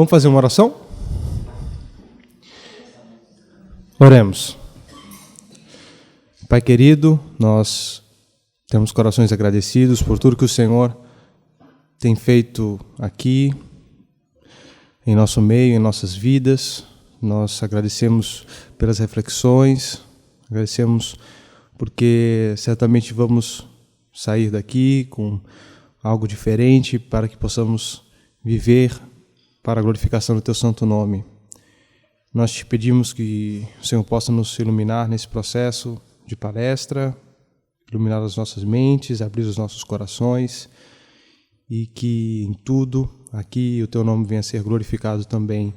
Vamos fazer uma oração? Oremos. Pai querido, nós temos corações agradecidos por tudo que o Senhor tem feito aqui, em nosso meio, em nossas vidas. Nós agradecemos pelas reflexões, agradecemos porque certamente vamos sair daqui com algo diferente para que possamos viver para a glorificação do Teu santo nome. Nós te pedimos que o Senhor possa nos iluminar nesse processo de palestra, iluminar as nossas mentes, abrir os nossos corações e que em tudo aqui o Teu nome venha a ser glorificado também.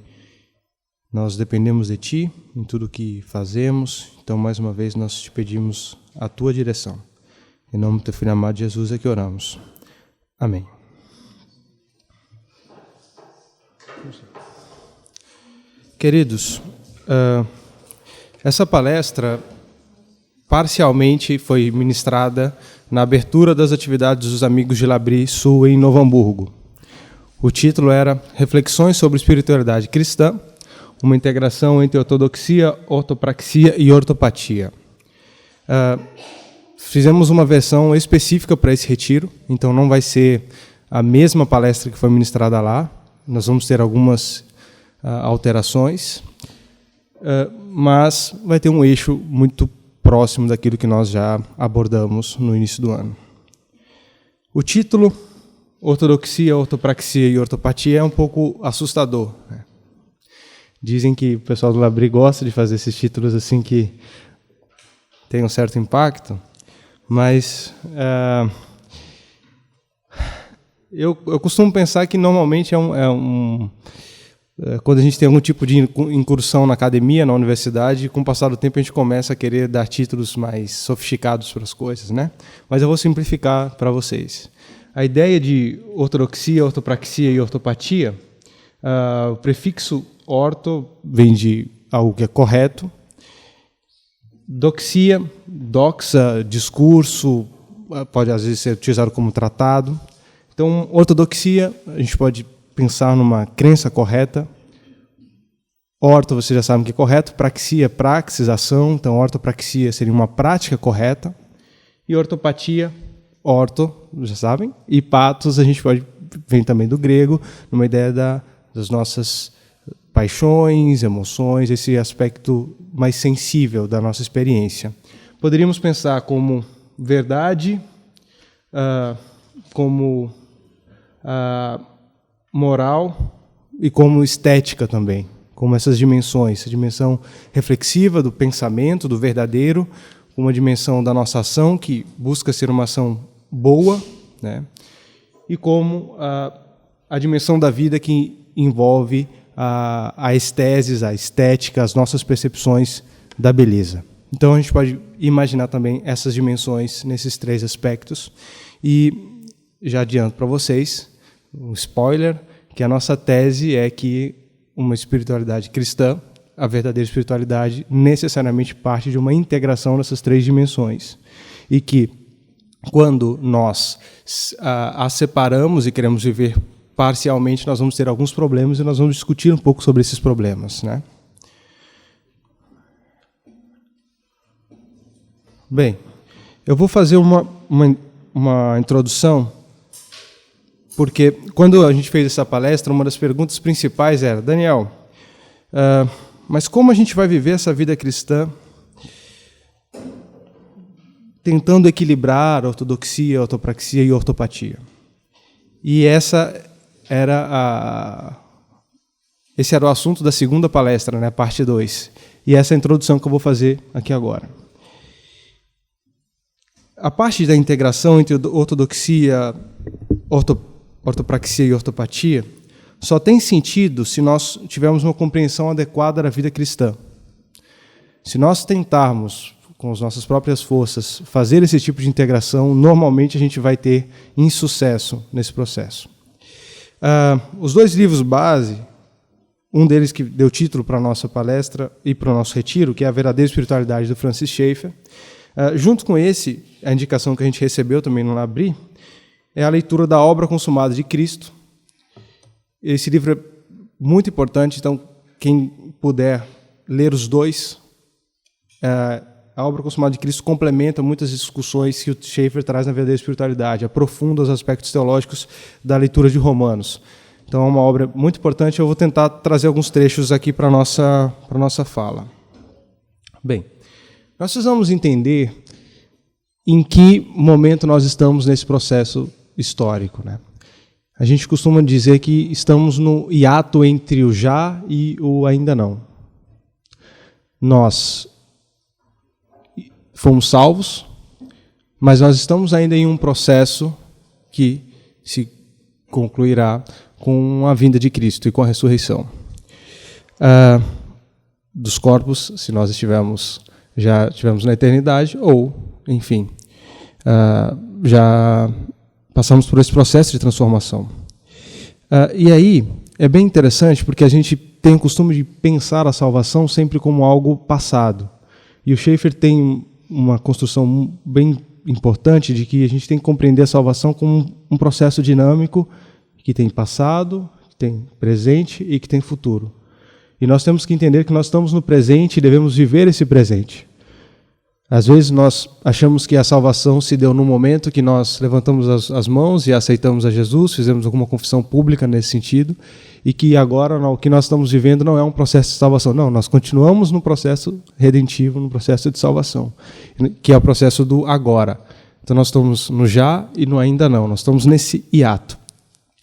Nós dependemos de Ti em tudo que fazemos, então mais uma vez nós te pedimos a Tua direção. Em nome do Teu Filho amado Jesus é que oramos. Amém. Queridos, essa palestra parcialmente foi ministrada na abertura das atividades dos Amigos de Labri Sul em Novo Hamburgo. O título era Reflexões sobre Espiritualidade Cristã, uma integração entre ortodoxia, ortopraxia e ortopatia. Fizemos uma versão específica para esse retiro, então não vai ser a mesma palestra que foi ministrada lá, nós vamos ter algumas alterações, mas vai ter um eixo muito próximo daquilo que nós já abordamos no início do ano. O título, Ortodoxia, Ortopraxia e Ortopatia, é um pouco assustador, né? Dizem que o pessoal do Labri gosta de fazer esses títulos assim que tem um certo impacto, mas eu costumo pensar que normalmente quando a gente tem algum tipo de incursão na academia, na universidade, com o passar do tempo a gente começa a querer dar títulos mais sofisticados para as coisas, né? Mas eu vou simplificar para vocês. A ideia de ortodoxia, ortopraxia e ortopatia, o prefixo orto vem de algo que é correto, doxia, doxa, discurso, pode às vezes ser utilizado como tratado. Então, ortodoxia, a gente pode pensar numa crença correta. Orto, vocês já sabem que é correto. Praxia, praxis, ação. Então, ortopraxia seria uma prática correta. E ortopatia, orto, já sabem. E patos, a gente vem também do grego, numa ideia das nossas paixões, emoções, esse aspecto mais sensível da nossa experiência. Poderíamos pensar como verdade, como moral e como estética também, como essas dimensões, a dimensão reflexiva do pensamento, do verdadeiro, uma dimensão da nossa ação que busca ser uma ação boa, né? E como a dimensão da vida que envolve a estesis, a estética, as nossas percepções da beleza. Então a gente pode imaginar também essas dimensões nesses três aspectos. E já adianto para vocês, um spoiler, que a nossa tese é que uma espiritualidade cristã, a verdadeira espiritualidade, necessariamente parte de uma integração dessas três dimensões. E que quando nós as separamos e queremos viver parcialmente, nós vamos ter alguns problemas e nós vamos discutir um pouco sobre esses problemas, né? Bem, eu vou fazer uma introdução, porque quando a gente fez essa palestra, uma das perguntas principais era: Daniel, mas como a gente vai viver essa vida cristã tentando equilibrar a ortodoxia, a ortopraxia e a ortopatia? E esse era o assunto da segunda palestra, né, parte 2. E essa é a introdução que eu vou fazer aqui agora. A parte da integração entre ortodoxia, ortopraxia e ortopatia só tem sentido se nós tivermos uma compreensão adequada da vida cristã. Se nós tentarmos, com as nossas próprias forças, fazer esse tipo de integração, normalmente a gente vai ter insucesso nesse processo. Os dois livros base, um deles que deu título para a nossa palestra e para o nosso retiro, que é A Verdadeira Espiritualidade, do Francis Schaeffer, junto com esse, a indicação que a gente recebeu também no Labri, é a leitura da Obra Consumada de Cristo. Esse livro é muito importante, então quem puder ler os dois, a obra consumada de Cristo complementa muitas discussões que o Schaeffer traz na verdadeira espiritualidade, aprofunda os aspectos teológicos da leitura de Romanos. Então é uma obra muito importante, eu vou tentar trazer alguns trechos aqui para a nossa fala. Bem, nós precisamos entender em que momento nós estamos nesse processo histórico, né? A gente costuma dizer que estamos no hiato entre o já e o ainda não. Nós fomos salvos, mas nós estamos ainda em um processo que se concluirá com a vinda de Cristo e com a ressurreição dos corpos, se nós já estivermos na eternidade, ou, enfim, já passamos por esse processo de transformação. E aí, é bem interessante, porque a gente tem o costume de pensar a salvação sempre como algo passado. E o Schaeffer tem uma construção bem importante de que a gente tem que compreender a salvação como um processo dinâmico que tem passado, que tem presente e que tem futuro. E nós temos que entender que nós estamos no presente e devemos viver esse presente. Às vezes nós achamos que a salvação se deu no momento que nós levantamos as mãos e aceitamos a Jesus, fizemos alguma confissão pública nesse sentido, e que agora o que nós estamos vivendo não é um processo de salvação. Não, nós continuamos no processo redentivo, no processo de salvação, que é o processo do agora. Então nós estamos no já e no ainda não, nós estamos nesse hiato.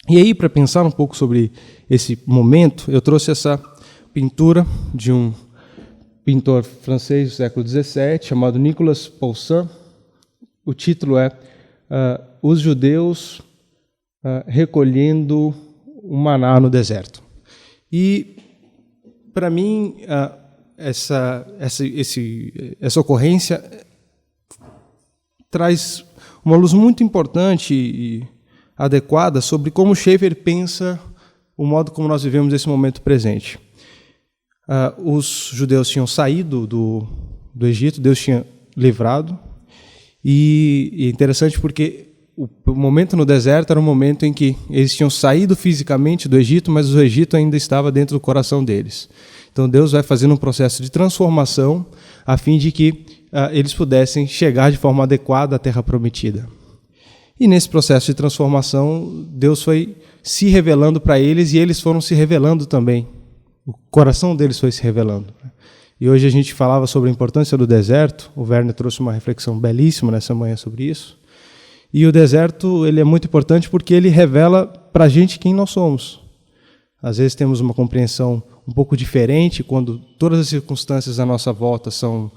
E aí, para pensar um pouco sobre esse momento, eu trouxe essa pintura de um pintor francês do século XVII, chamado Nicolas Poussin. O título é Os Judeus Recolhendo o Maná no Deserto. E, para mim, essa ocorrência traz uma luz muito importante e adequada sobre como Schaeffer pensa o modo como nós vivemos esse momento presente. Os judeus tinham saído do Egito, Deus tinha livrado, e é interessante porque o momento no deserto era um momento em que eles tinham saído fisicamente do Egito, mas o Egito ainda estava dentro do coração deles. Então Deus vai fazendo um processo de transformação a fim de que eles pudessem chegar de forma adequada à Terra Prometida. E nesse processo de transformação, Deus foi se revelando para eles e eles foram se revelando também. O coração deles foi se revelando. E hoje a gente falava sobre a importância do deserto. O Werner trouxe uma reflexão belíssima nessa manhã sobre isso. E o deserto ele é muito importante porque ele revela para a gente quem nós somos. Às vezes temos uma compreensão um pouco diferente quando todas as circunstâncias à nossa volta são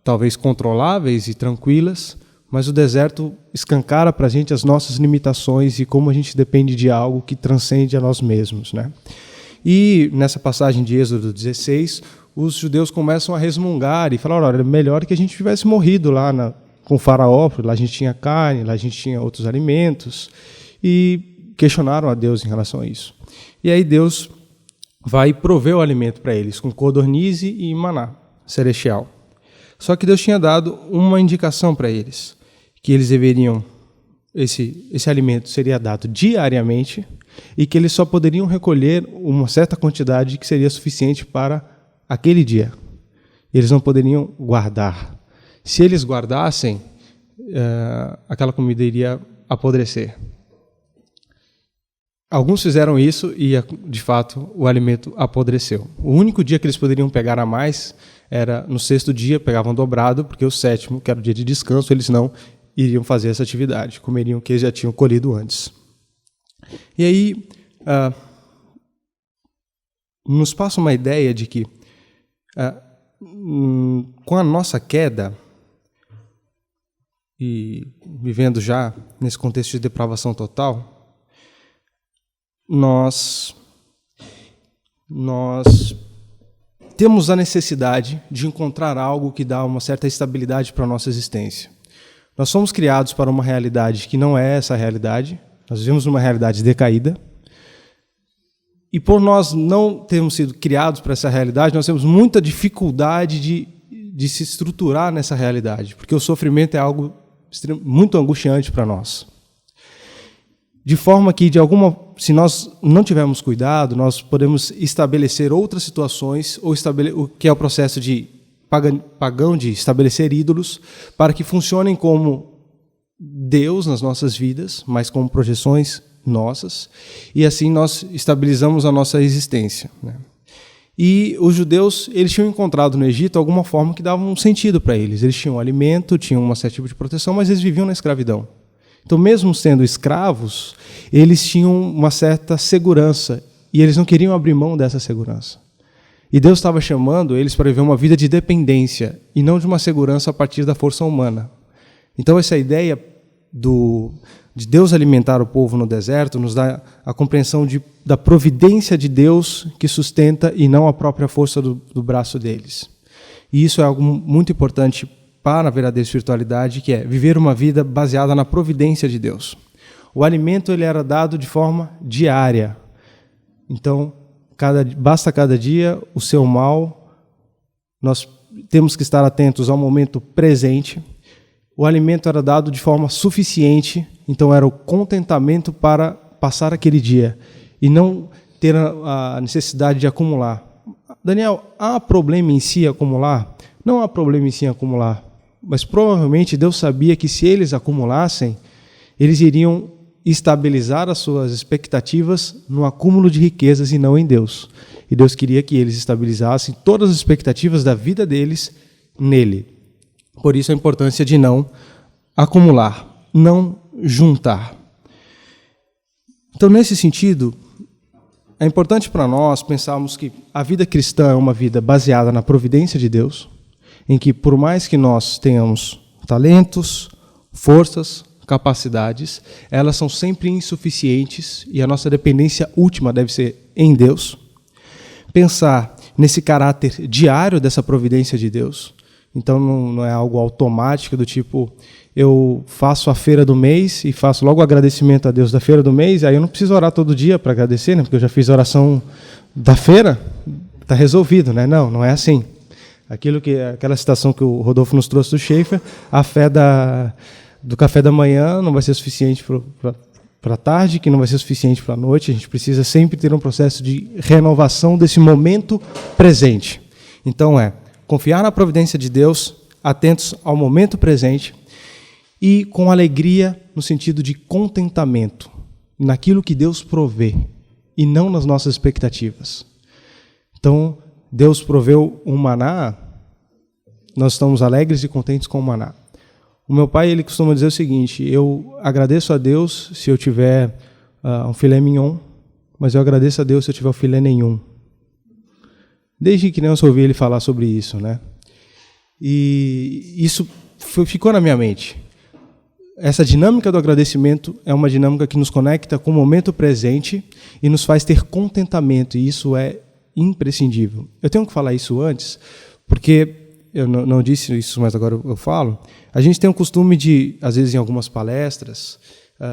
talvez controláveis e tranquilas, mas o deserto escancara para a gente as nossas limitações e como a gente depende de algo que transcende a nós mesmos, né? E nessa passagem de Êxodo 16, os judeus começam a resmungar e falar, olha, melhor que a gente tivesse morrido lá com o faraó, porque lá a gente tinha carne, lá a gente tinha outros alimentos, e questionaram a Deus em relação a isso. E aí Deus vai prover o alimento para eles, com codornize e maná celestial. Só que Deus tinha dado uma indicação para eles, que eles deveriam, esse alimento seria dado diariamente, e que eles só poderiam recolher uma certa quantidade que seria suficiente para aquele dia. Eles não poderiam guardar. Se eles guardassem, aquela comida iria apodrecer. Alguns fizeram isso e, de fato, o alimento apodreceu. O único dia que eles poderiam pegar a mais era no sexto dia, pegavam dobrado, porque o sétimo, que era o dia de descanso, eles não iriam fazer essa atividade, comeriam o que eles já tinham colhido antes. E aí, nos passa uma ideia de que, com a nossa queda, e vivendo já nesse contexto de depravação total, nós temos a necessidade de encontrar algo que dá uma certa estabilidade para a nossa existência. Nós somos criados para uma realidade que não é essa realidade. Nós vivemos numa realidade decaída. E por nós não termos sido criados para essa realidade, nós temos muita dificuldade de se estruturar nessa realidade, porque o sofrimento é algo muito angustiante para nós. De forma que, de alguma se nós não tivermos cuidado, nós podemos estabelecer outras situações, ou o que é o processo de pagão de estabelecer ídolos, para que funcionem como Deus nas nossas vidas, mas como projeções nossas, e assim nós estabilizamos a nossa existência, né? E os judeus, eles tinham encontrado no Egito alguma forma que dava um sentido para eles. Eles tinham alimento, tinham um certo tipo de proteção, mas eles viviam na escravidão. Então, mesmo sendo escravos, eles tinham uma certa segurança, e eles não queriam abrir mão dessa segurança. E Deus estava chamando eles para viver uma vida de dependência, e não de uma segurança a partir da força humana. Então, essa ideia de Deus alimentar o povo no deserto nos dá a compreensão da providência de Deus que sustenta e não a própria força do braço deles. E isso é algo muito importante para a verdadeira espiritualidade, que é viver uma vida baseada na providência de Deus. O alimento ele era dado de forma diária. Então, basta cada dia o seu mal. Nós temos que estar atentos ao momento presente. O alimento era dado de forma suficiente, então era o contentamento para passar aquele dia e não ter a necessidade de acumular. Daniel, há problema em si acumular? Não há problema em si acumular, mas provavelmente Deus sabia que se eles acumulassem, eles iriam estabilizar as suas expectativas no acúmulo de riquezas e não em Deus. E Deus queria que eles estabilizassem todas as expectativas da vida deles nele. Por isso a importância de não acumular, não juntar. Então, nesse sentido, é importante para nós pensarmos que a vida cristã é uma vida baseada na providência de Deus, em que por mais que nós tenhamos talentos, forças, capacidades, elas são sempre insuficientes e a nossa dependência última deve ser em Deus. Pensar nesse caráter diário dessa providência de Deus. Então não é algo automático do tipo, eu faço a feira do mês e faço logo o agradecimento a Deus da feira do mês, aí eu não preciso orar todo dia para agradecer, né? Porque eu já fiz a oração da feira, está resolvido, né? Não é assim. Aquela citação que o Rodolfo nos trouxe do Schaeffer, a fé do café da manhã não vai ser suficiente para a tarde, que não vai ser suficiente para a noite, a gente precisa sempre ter um processo de renovação desse momento presente. Então confiar na providência de Deus, atentos ao momento presente e com alegria no sentido de contentamento naquilo que Deus provê e não nas nossas expectativas. Então, Deus proveu um maná, nós estamos alegres e contentes com o maná. O meu pai ele costuma dizer o seguinte, eu agradeço a Deus se eu tiver um filé mignon, mas eu agradeço a Deus se eu tiver um filé nenhum. Desde criança eu ouvi ele falar sobre isso, né? E isso ficou na minha mente. Essa dinâmica do agradecimento é uma dinâmica que nos conecta com o momento presente e nos faz ter contentamento, e isso é imprescindível. Eu tenho que falar isso antes, porque eu não disse isso, mas agora eu falo. A gente tem o costume de, às vezes em algumas palestras,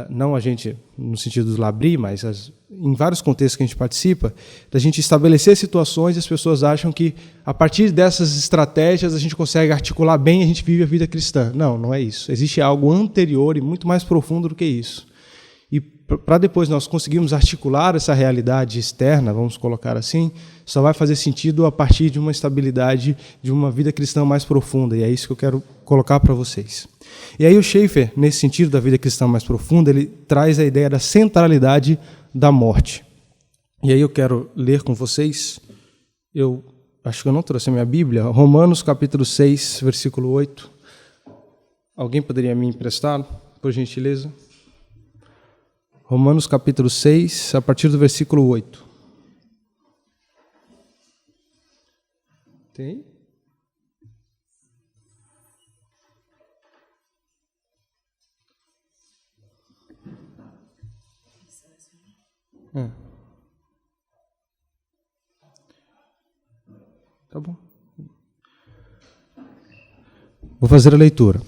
não a gente no sentido do labri, mas em vários contextos que a gente participa, da gente estabelecer situações e as pessoas acham que a partir dessas estratégias a gente consegue articular bem e a gente vive a vida cristã. Não é isso. Existe algo anterior e muito mais profundo do que isso. E para depois nós conseguirmos articular essa realidade externa, vamos colocar assim, só vai fazer sentido a partir de uma estabilidade, de uma vida cristã mais profunda, e é isso que eu quero colocar para vocês. E aí o Schaeffer, nesse sentido da vida cristã mais profunda, ele traz a ideia da centralidade da morte. E aí eu quero ler com vocês, eu acho que eu não trouxe a minha Bíblia, Romanos capítulo 6, versículo 8. Alguém poderia me emprestar, por gentileza? Romanos capítulo 6, a partir do versículo 8. Tem? Tá bom. Vou fazer a leitura.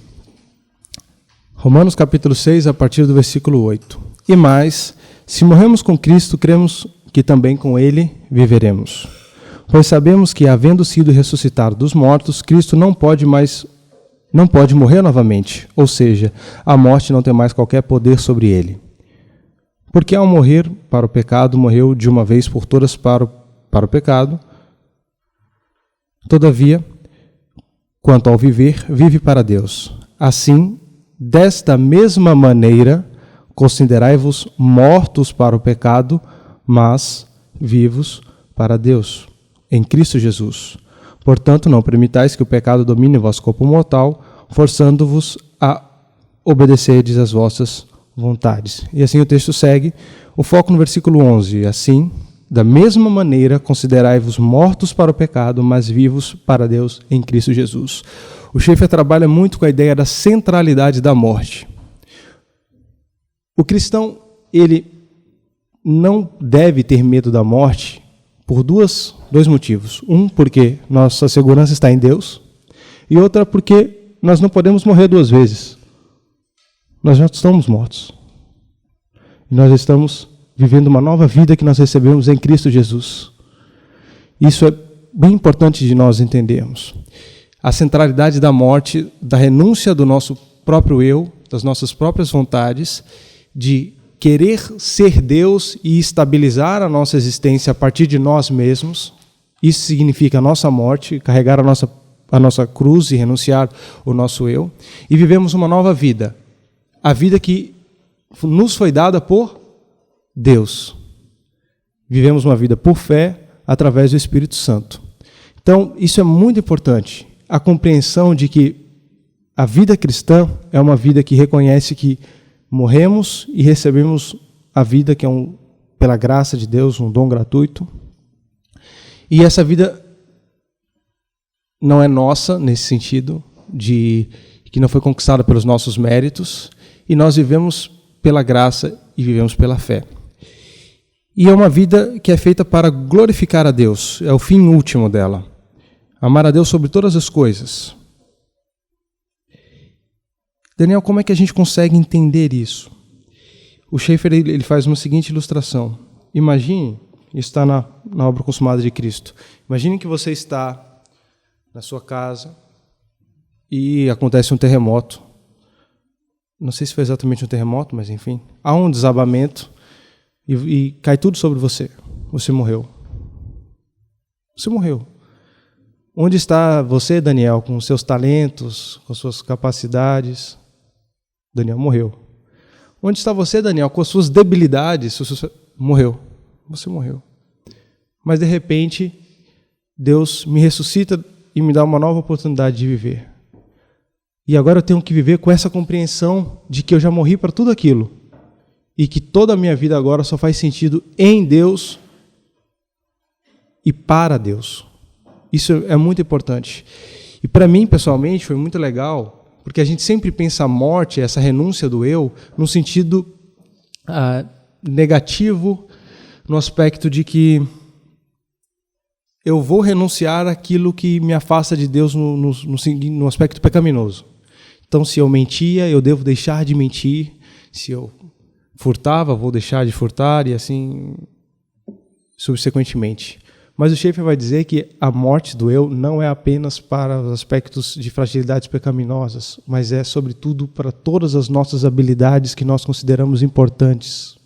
Romanos capítulo 6, a partir do versículo 8. E mais, se morremos com Cristo, cremos que também com Ele viveremos. Pois sabemos que, havendo sido ressuscitado dos mortos, Cristo não pode morrer novamente, ou seja, a morte não tem mais qualquer poder sobre Ele. Porque ao morrer para o pecado, morreu de uma vez por todas para o pecado. Todavia, quanto ao viver, vive para Deus. Assim, desta mesma maneira, considerai-vos mortos para o pecado, mas vivos para Deus, em Cristo Jesus. Portanto, não permitais que o pecado domine o vosso corpo mortal, forçando-vos a obedecerdes às vossas vontades. E assim o texto segue, o foco no versículo 11. Assim, da mesma maneira, considerai-vos mortos para o pecado, mas vivos para Deus em Cristo Jesus. O Schaeffer trabalha muito com a ideia da centralidade da morte. O cristão, ele não deve ter medo da morte por dois motivos. Um, porque nossa segurança está em Deus, e outra, porque nós não podemos morrer duas vezes. Nós já estamos mortos. E nós estamos vivendo uma nova vida que nós recebemos em Cristo Jesus. Isso é bem importante de nós entendermos. A centralidade da morte, da renúncia do nosso próprio eu, das nossas próprias vontades, de querer ser Deus e estabilizar a nossa existência a partir de nós mesmos. Isso significa a nossa morte, carregar a nossa cruz e renunciar o nosso eu. E vivemos uma nova vida. A vida que nos foi dada por Deus. Vivemos uma vida por fé, através do Espírito Santo. Então, isso é muito importante. A compreensão de que a vida cristã é uma vida que reconhece que morremos e recebemos a vida que é pela graça de Deus, um dom gratuito. E essa vida não é nossa, nesse sentido, de que não foi conquistada pelos nossos méritos, e nós vivemos pela graça e vivemos pela fé. E é uma vida que é feita para glorificar a Deus, é o fim último dela. Amar a Deus sobre todas as coisas. Daniel, como é que a gente consegue entender isso? O Schaeffer ele faz uma seguinte ilustração. Imagine, isso está na obra consumada de Cristo. Imagine que você está na sua casa e acontece um terremoto. Não sei se foi exatamente um terremoto, mas enfim. Há um desabamento e cai tudo sobre você. Você morreu. Você morreu. Onde está você, Daniel, com seus talentos, com suas capacidades? Daniel morreu. Onde está você, Daniel, com as suas debilidades? Morreu. Você morreu. Mas, de repente, Deus me ressuscita e me dá uma nova oportunidade de viver. E agora eu tenho que viver com essa compreensão de que eu já morri para tudo aquilo. E que toda a minha vida agora só faz sentido em Deus e para Deus. Isso é muito importante. E para mim, pessoalmente, foi muito legal, porque a gente sempre pensa a morte, essa renúncia do eu, num sentido negativo, no aspecto de que eu vou renunciar àquilo que me afasta de Deus no aspecto pecaminoso. Então, se eu mentia, eu devo deixar de mentir. Se eu furtava, vou deixar de furtar, e assim subsequentemente. Mas o Schaeffer vai dizer que a morte do eu não é apenas para os aspectos de fragilidades pecaminosas, mas é, sobretudo, para todas as nossas habilidades que nós consideramos importantes.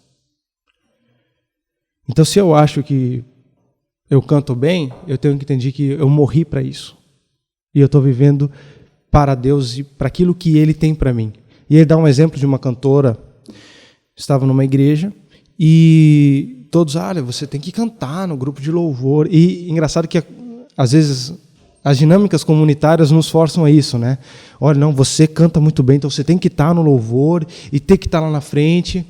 Então, se eu acho que eu canto bem, eu tenho que entender que eu morri para isso. E eu estou vivendo para Deus e para aquilo que Ele tem para mim. E ele dá um exemplo de uma cantora, estava numa igreja, e todos, olha, você tem que cantar no grupo de louvor. E engraçado que, às vezes, as dinâmicas comunitárias nos forçam a isso, né? Olha, não, você canta muito bem, então você tem que estar no louvor e tem que estar lá na frente.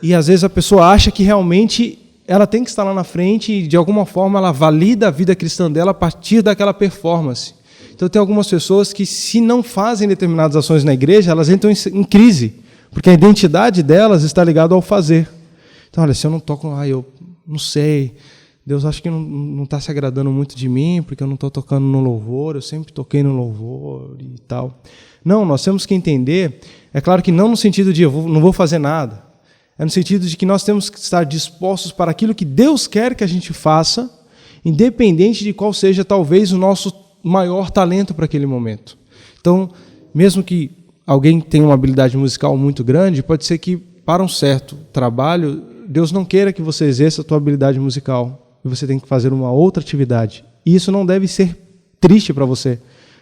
E, às vezes, a pessoa acha que realmente ela tem que estar lá na frente e, de alguma forma, ela valida a vida cristã dela a partir daquela performance. Então, tem algumas pessoas que, se não fazem determinadas ações na igreja, elas entram em crise, porque a identidade delas está ligada ao fazer. Então, olha, se eu não toco, eu não sei, Deus acho que não está se agradando muito de mim, porque eu não estou tocando no louvor, eu sempre toquei no louvor e tal. Não, nós temos que entender, é claro que não no sentido de não vou fazer nada, é no sentido de que nós temos que estar dispostos para aquilo que Deus quer que a gente faça, independente de qual seja talvez o nosso maior talento para aquele momento. Então, mesmo que alguém tenha uma habilidade musical muito grande, pode ser que para um certo trabalho, Deus não queira que você exerça a tua habilidade musical e você tem que fazer uma outra atividade. E isso não deve ser triste para você,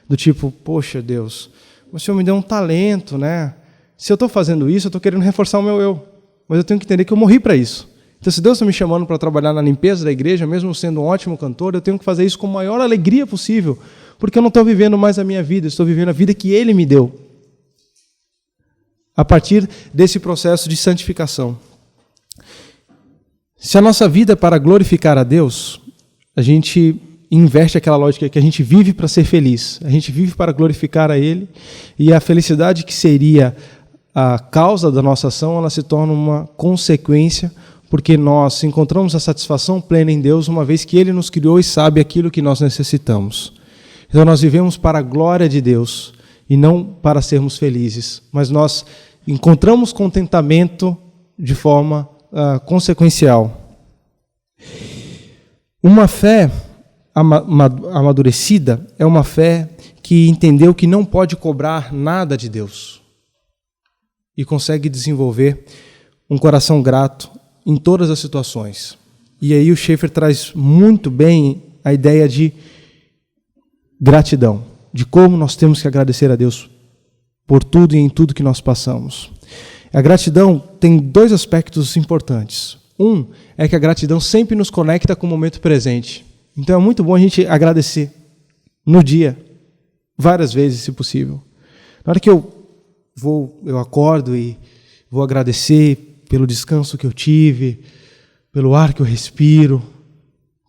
do tipo, poxa Deus, o Senhor me deu um talento, né? Se eu estou fazendo isso, eu estou querendo reforçar o meu eu, mas eu tenho que entender que eu morri para isso. Então, se Deus está me chamando para trabalhar na limpeza da igreja, mesmo sendo um ótimo cantor, eu tenho que fazer isso com a maior alegria possível, porque eu não estou vivendo mais a minha vida, eu estou vivendo a vida que Ele me deu. A partir desse processo de santificação. Se a nossa vida é para glorificar a Deus, a gente inverte aquela lógica que a gente vive para ser feliz, a gente vive para glorificar a Ele, e a felicidade que seria a causa da nossa ação, ela se torna uma consequência, porque nós encontramos a satisfação plena em Deus, uma vez que Ele nos criou e sabe aquilo que nós necessitamos. Então nós vivemos para a glória de Deus, e não para sermos felizes, mas nós encontramos contentamento de forma consequencial. Uma fé amadurecida é uma fé que entendeu que não pode cobrar nada de Deus e consegue desenvolver um coração grato em todas as situações. E aí o Schaeffer traz muito bem a ideia de gratidão, de como nós temos que agradecer a Deus por tudo e em tudo que nós passamos. A gratidão tem dois aspectos importantes. Um é que a gratidão sempre nos conecta com o momento presente. Então é muito bom a gente agradecer no dia, várias vezes, se possível. Na hora que eu acordo e vou agradecer pelo descanso que eu tive, pelo ar que eu respiro,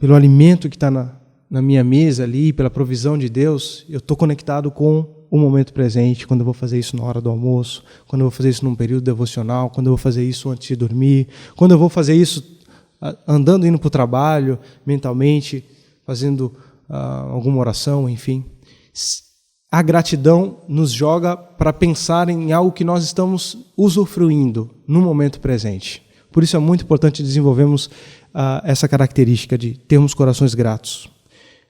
pelo alimento que está na minha mesa ali, pela provisão de Deus, eu estou conectado com o momento presente, quando eu vou fazer isso na hora do almoço, quando eu vou fazer isso num período devocional, quando eu vou fazer isso antes de dormir, quando eu vou fazer isso andando, indo para o trabalho, mentalmente, fazendo alguma oração, enfim. A gratidão nos joga para pensar em algo que nós estamos usufruindo no momento presente. Por isso é muito importante desenvolvermos essa característica de termos corações gratos.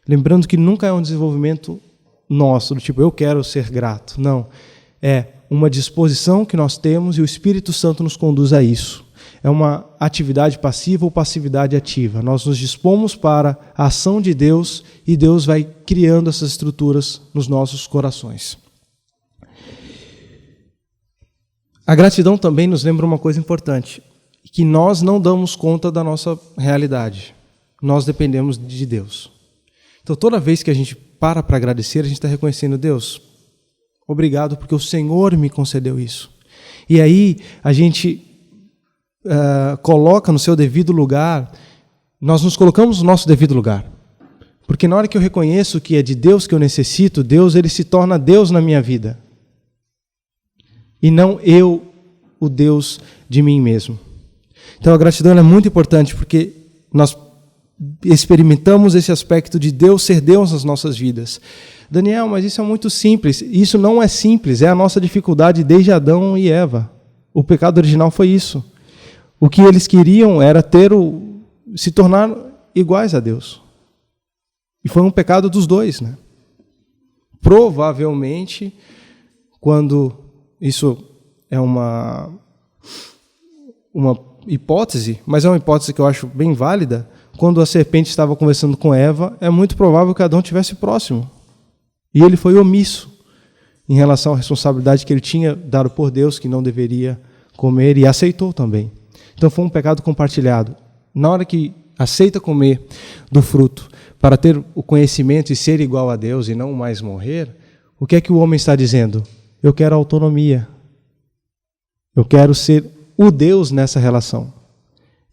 Lembrando que nunca é um desenvolvimento nosso, do tipo, eu quero ser grato. Não. É uma disposição que nós temos e o Espírito Santo nos conduz a isso. É uma atividade passiva ou passividade ativa. Nós nos dispomos para a ação de Deus e Deus vai criando essas estruturas nos nossos corações. A gratidão também nos lembra uma coisa importante, que nós não damos conta da nossa realidade. Nós dependemos de Deus. Então, toda vez que a gente para agradecer, a gente está reconhecendo, Deus, obrigado porque o Senhor me concedeu isso. E aí a gente coloca no seu devido lugar, nós nos colocamos no nosso devido lugar. Porque na hora que eu reconheço que é de Deus que eu necessito, Deus ele se torna Deus na minha vida. E não eu, o Deus de mim mesmo. Então a gratidão é muito importante porque nós experimentamos esse aspecto de Deus ser Deus nas nossas vidas. Daniel, mas isso é muito simples. Isso não é simples, é a nossa dificuldade desde Adão e Eva. O pecado original foi isso. O que eles queriam era se tornar iguais a Deus. E foi um pecado dos dois, né? Provavelmente, quando isso é uma hipótese, mas é uma hipótese que eu acho bem válida, quando a serpente estava conversando com Eva, é muito provável que Adão estivesse próximo. E ele foi omisso em relação à responsabilidade que ele tinha dado por Deus, que não deveria comer, e aceitou também. Então foi um pecado compartilhado. Na hora que aceita comer do fruto para ter o conhecimento e ser igual a Deus e não mais morrer, o que é que o homem está dizendo? Eu quero autonomia. Eu quero ser o Deus nessa relação.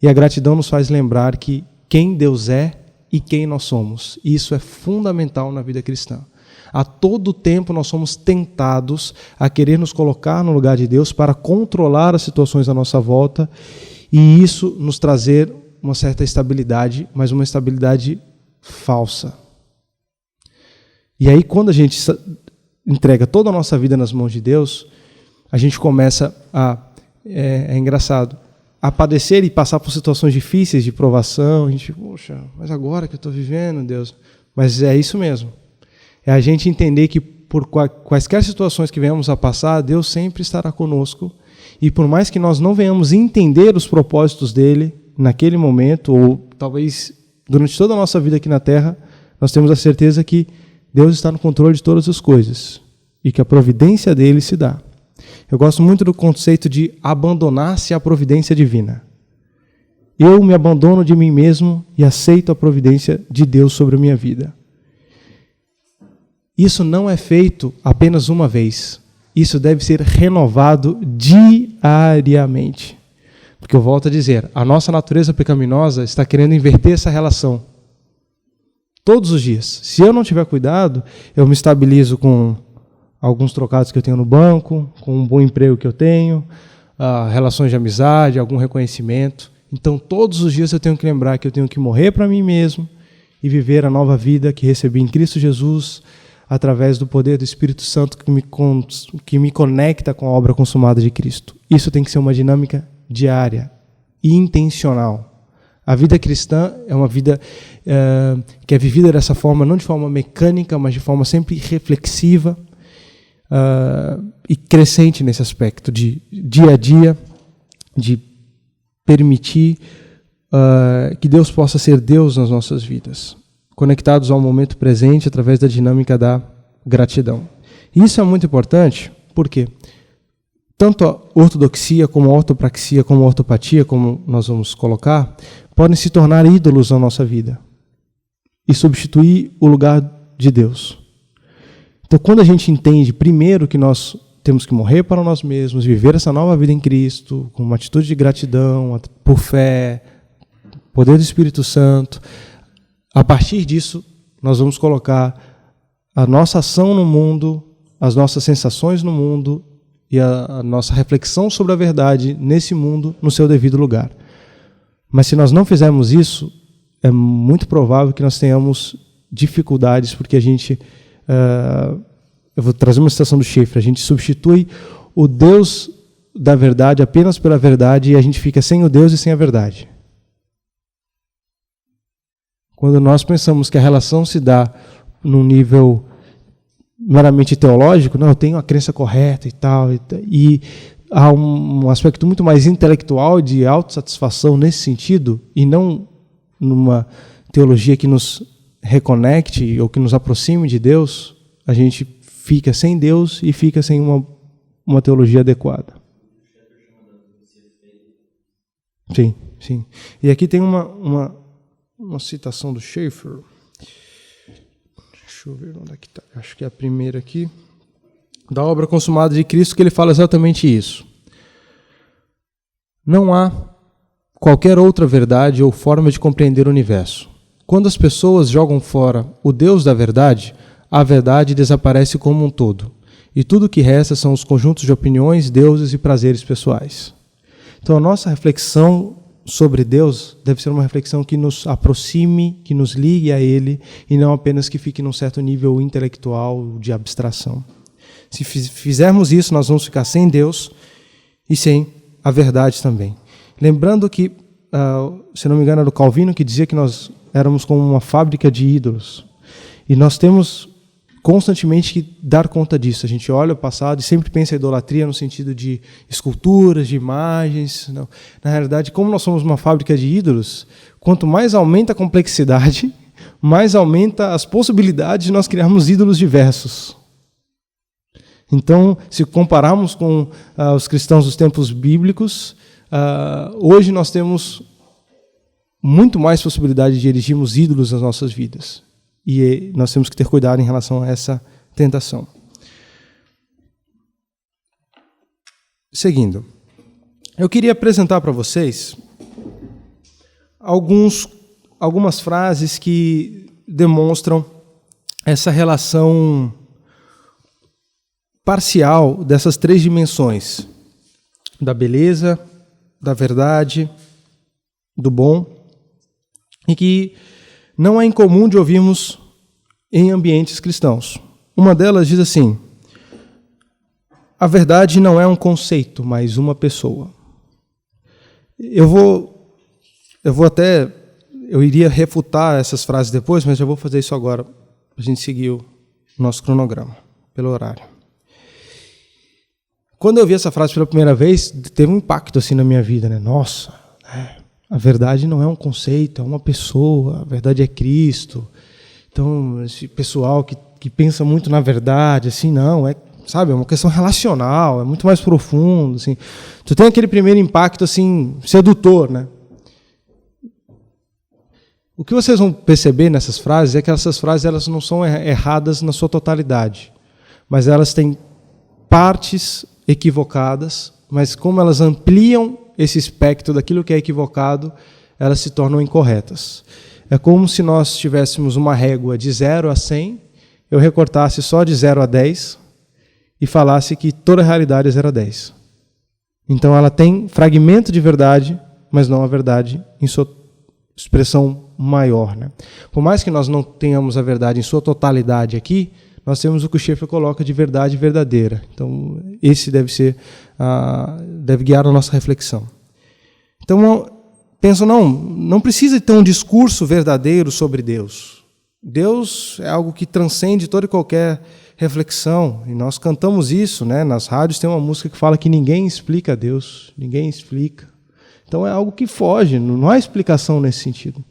E a gratidão nos faz lembrar que quem Deus é e quem nós somos. Isso é fundamental na vida cristã. A todo tempo nós somos tentados a querer nos colocar no lugar de Deus para controlar as situações à nossa volta e isso nos trazer uma certa estabilidade, mas uma estabilidade falsa. E aí quando a gente entrega toda a nossa vida nas mãos de Deus, a gente começa é engraçado, a padecer e passar por situações difíceis de provação. A gente, poxa, mas agora que eu estou vivendo, Deus. Mas é isso mesmo. É a gente entender que por quaisquer situações que venhamos a passar, Deus sempre estará conosco E por mais que nós não venhamos entender os propósitos dele naquele momento, ou talvez durante toda a nossa vida aqui na Terra, nós temos a certeza que Deus está no controle de todas as coisas e que a providência dele se dá. Eu gosto muito do conceito de abandonar-se à providência divina. Eu me abandono de mim mesmo e aceito a providência de Deus sobre a minha vida. Isso não é feito apenas uma vez. Isso deve ser renovado diariamente. Porque eu volto a dizer, a nossa natureza pecaminosa está querendo inverter essa relação. Todos os dias. Se eu não tiver cuidado, eu me estabilizo com alguns trocados que eu tenho no banco, com um bom emprego que eu tenho, relações de amizade, algum reconhecimento. Então, todos os dias eu tenho que lembrar que eu tenho que morrer para mim mesmo e viver a nova vida que recebi em Cristo Jesus, através do poder do Espírito Santo que me conecta com a obra consumada de Cristo. Isso tem que ser uma dinâmica diária e intencional. A vida cristã é uma vida que é vivida dessa forma, não de forma mecânica, mas de forma sempre reflexiva e crescente nesse aspecto de dia a dia, de permitir que Deus possa ser Deus nas nossas vidas, conectados ao momento presente através da dinâmica da gratidão. E isso é muito importante, porque tanto a ortodoxia, como a ortopraxia, como a ortopatia, como nós vamos colocar, podem se tornar ídolos na nossa vida e substituir o lugar de Deus. Então, quando a gente entende, primeiro, que nós temos que morrer para nós mesmos, viver essa nova vida em Cristo, com uma atitude de gratidão, por fé, poder do Espírito Santo, a partir disso, nós vamos colocar a nossa ação no mundo, as nossas sensações no mundo e a nossa reflexão sobre a verdade nesse mundo no seu devido lugar. Mas se nós não fizermos isso, é muito provável que nós tenhamos dificuldades, porque a gente... eu vou trazer uma citação do Schaeffer, a gente substitui o Deus da verdade apenas pela verdade e a gente fica sem o Deus e sem a verdade. Quando nós pensamos que a relação se dá num nível meramente teológico, não, eu tenho a crença correta e tal, e há um aspecto muito mais intelectual de autossatisfação nesse sentido, e não numa teologia que nos reconecte ou que nos aproxime de Deus, a gente fica sem Deus e fica sem uma teologia adequada. Sim, sim. E aqui tem uma citação do Schaeffer. Deixa eu ver onde é que está. Acho que é a primeira aqui. Da obra consumada de Cristo, que ele fala exatamente isso. Não há qualquer outra verdade ou forma de compreender o universo. Quando as pessoas jogam fora o Deus da verdade, a verdade desaparece como um todo. E tudo o que resta são os conjuntos de opiniões, deuses e prazeres pessoais. Então a nossa reflexão sobre Deus deve ser uma reflexão que nos aproxime, que nos ligue a Ele, e não apenas que fique num certo nível intelectual de abstração. Se fizermos isso, nós vamos ficar sem Deus e sem a verdade também. Lembrando que, se não me engano, era o Calvino que dizia que nós éramos como uma fábrica de ídolos. E nós temos constantemente que dar conta disso. A gente olha o passado e sempre pensa em idolatria no sentido de esculturas, de imagens. Não. Na realidade, como nós somos uma fábrica de ídolos, quanto mais aumenta a complexidade, mais aumenta as possibilidades de nós criarmos ídolos diversos. Então, se compararmos com os cristãos dos tempos bíblicos, hoje nós temos muito mais possibilidade de erigirmos ídolos nas nossas vidas. E nós temos que ter cuidado em relação a essa tentação. Seguindo, eu queria apresentar para vocês algumas frases que demonstram essa relação parcial dessas três dimensões: da beleza, da verdade, do bom, e que não é incomum de ouvirmos em ambientes cristãos. Uma delas diz assim: a verdade não é um conceito, mas uma pessoa. Eu iria refutar essas frases depois, mas já vou fazer isso agora, para a gente seguir o nosso cronograma, pelo horário. Quando eu vi essa frase pela primeira vez, teve um impacto assim na minha vida, né? Nossa, a verdade não é um conceito, é uma pessoa, a verdade é Cristo. Então, esse pessoal que pensa muito na verdade, assim, não, sabe, é uma questão relacional, é muito mais profundo, assim. Tu tem aquele primeiro impacto, assim, sedutor, né? O que vocês vão perceber nessas frases é que essas frases elas não são erradas na sua totalidade, mas elas têm partes equivocadas, mas como elas ampliam esse espectro daquilo que é equivocado, elas se tornam incorretas. É como se nós tivéssemos uma régua de 0 a 100, eu recortasse só de 0 a 10 e falasse que toda a realidade é 0 a 10. Então ela tem fragmento de verdade, mas não a verdade em sua expressão maior, né? Por mais que nós não tenhamos a verdade em sua totalidade aqui, nós temos o que o Schaeffer coloca de verdade verdadeira. Então, esse deve guiar a nossa reflexão. Então, penso, não precisa ter um discurso verdadeiro sobre Deus. Deus é algo que transcende toda e qualquer reflexão. E nós cantamos isso, né? Nas rádios tem uma música que fala que ninguém explica Deus, ninguém explica. Então, é algo que foge, não há explicação nesse sentido.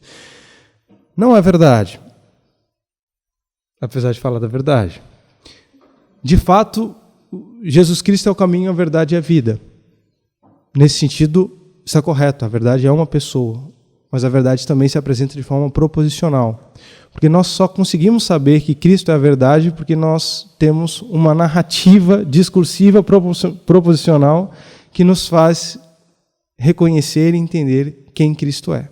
Não é verdade. Apesar de falar da verdade. De fato, Jesus Cristo é o caminho, a verdade e a vida. Nesse sentido, isso é correto. A verdade é uma pessoa, mas a verdade também se apresenta de forma proposicional. Porque nós só conseguimos saber que Cristo é a verdade porque nós temos uma narrativa discursiva proposicional que nos faz reconhecer e entender quem Cristo é.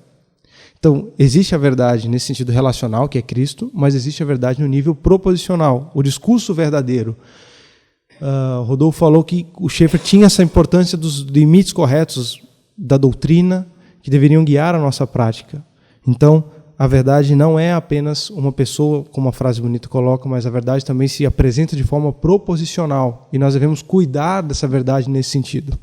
Então, existe a verdade nesse sentido relacional, que é Cristo, mas existe a verdade no nível proposicional, o discurso verdadeiro. Rodolfo falou que o Schaeffer tinha essa importância dos limites corretos da doutrina que deveriam guiar a nossa prática. Então, a verdade não é apenas uma pessoa, como a frase bonita coloca, mas a verdade também se apresenta de forma proposicional e nós devemos cuidar dessa verdade nesse sentido.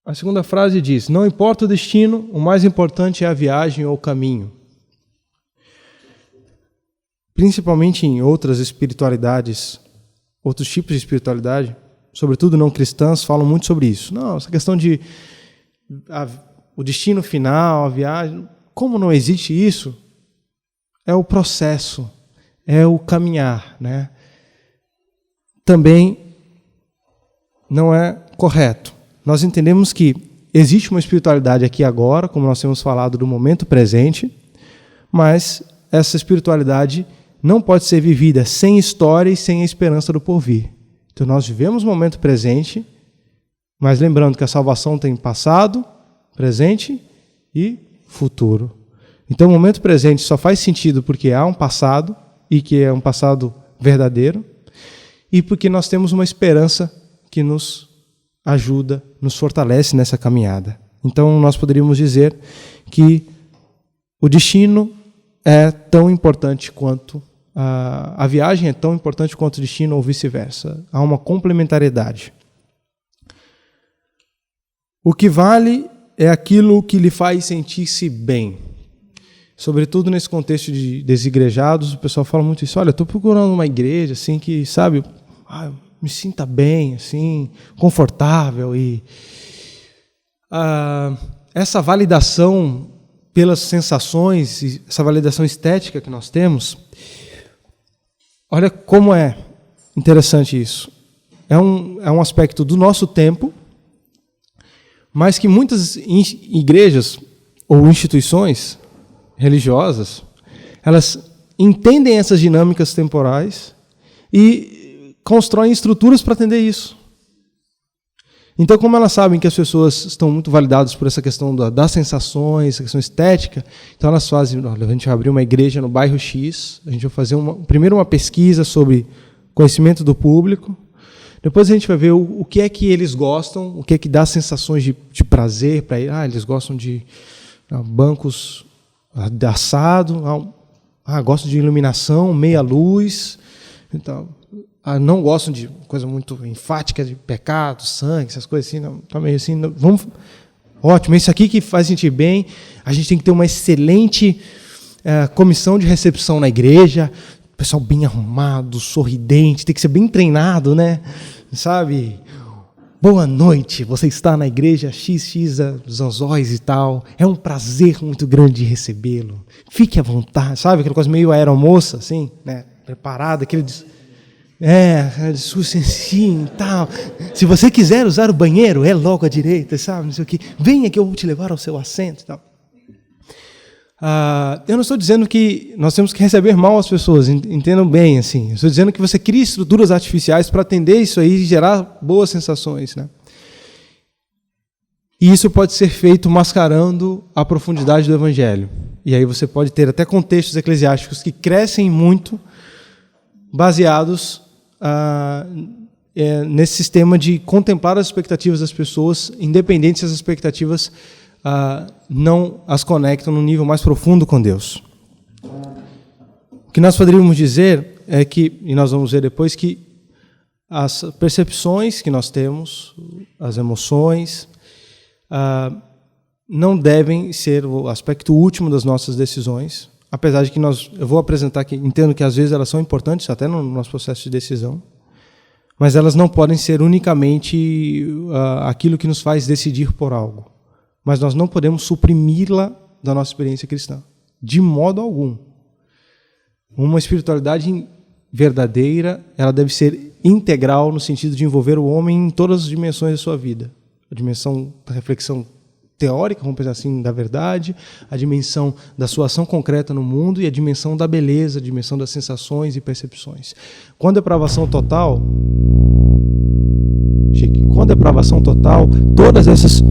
A segunda frase diz: não importa o destino, o mais importante é a viagem ou o caminho. Principalmente em outras espiritualidades, outros tipos de espiritualidade, sobretudo não cristãs, falam muito sobre isso. Não, essa questão de o destino final, a viagem, como não existe isso, é o processo, é o caminhar, né? Também não é correto. Nós entendemos que existe uma espiritualidade aqui agora, como nós temos falado do momento presente, mas essa espiritualidade não pode ser vivida sem história e sem a esperança do porvir. Então nós vivemos o momento presente, mas lembrando que a salvação tem passado, presente e futuro. Então o momento presente só faz sentido porque há um passado, e que é um passado verdadeiro, e porque nós temos uma esperança que nos ajuda, nos fortalece nessa caminhada. Então nós poderíamos dizer que o destino é tão importante quanto a viagem é tão importante quanto o destino ou vice-versa. Há uma complementariedade. O que vale é aquilo que lhe faz sentir-se bem. Sobretudo nesse contexto de desigrejados, o pessoal fala muito isso. Olha, eu estou procurando uma igreja assim que, sabe, me sinta bem, assim, confortável. E essa validação pelas sensações, essa validação estética que nós temos, olha como é interessante isso. É um aspecto do nosso tempo, mas que muitas igrejas ou instituições religiosas, elas entendem essas dinâmicas temporais e constroem estruturas para atender isso. Então, como elas sabem que as pessoas estão muito validadas por essa questão das sensações, essa questão estética, então elas fazem, olha, a gente vai abrir uma igreja no bairro X, a gente vai fazer primeiro uma pesquisa sobre conhecimento do público, depois a gente vai ver o que é que eles gostam, o que é que dá sensações de prazer para eles. Eles gostam de bancos de assado, gostam de iluminação, meia luz, então, não gostam de coisa muito enfática, de pecado, sangue, essas coisas assim, não, tá meio assim, não, vamos, ótimo, isso aqui que faz sentir bem, a gente tem que ter uma excelente comissão de recepção na igreja, pessoal bem arrumado, sorridente, tem que ser bem treinado, né? Sabe? Boa noite, você está na igreja XX dos Anzóis e tal. É um prazer muito grande recebê-lo. Fique à vontade, sabe? Aquela coisa meio aeromoça, assim, né? Preparada, aquele discurso assim e tal. Se você quiser usar o banheiro, é logo à direita, sabe? Não sei o quê. Venha que eu vou te levar ao seu assento e tal. Eu não estou dizendo que nós temos que receber mal as pessoas, entendam bem, assim. Eu estou dizendo que você cria estruturas artificiais para atender isso aí e gerar boas sensações, né? E isso pode ser feito mascarando a profundidade do Evangelho. E aí você pode ter até contextos eclesiásticos que crescem muito baseados nesse sistema de contemplar as expectativas das pessoas, independente se as expectativas não as conectam num nível mais profundo com Deus. O que nós poderíamos dizer é que, e nós vamos ver depois, que as percepções que nós temos, as emoções, não devem ser o aspecto último das nossas decisões, apesar de que eu vou apresentar que entendo que às vezes elas são importantes até no nosso processo de decisão, mas elas não podem ser unicamente aquilo que nos faz decidir por algo. Mas nós não podemos suprimi-la da nossa experiência cristã, de modo algum. Uma espiritualidade verdadeira, ela deve ser integral no sentido de envolver o homem em todas as dimensões da sua vida. A dimensão da reflexão teórica, vamos pensar assim, da verdade, a dimensão da sua ação concreta no mundo e a dimensão da beleza, a dimensão das sensações e percepções. Com a depravação total, todas essas...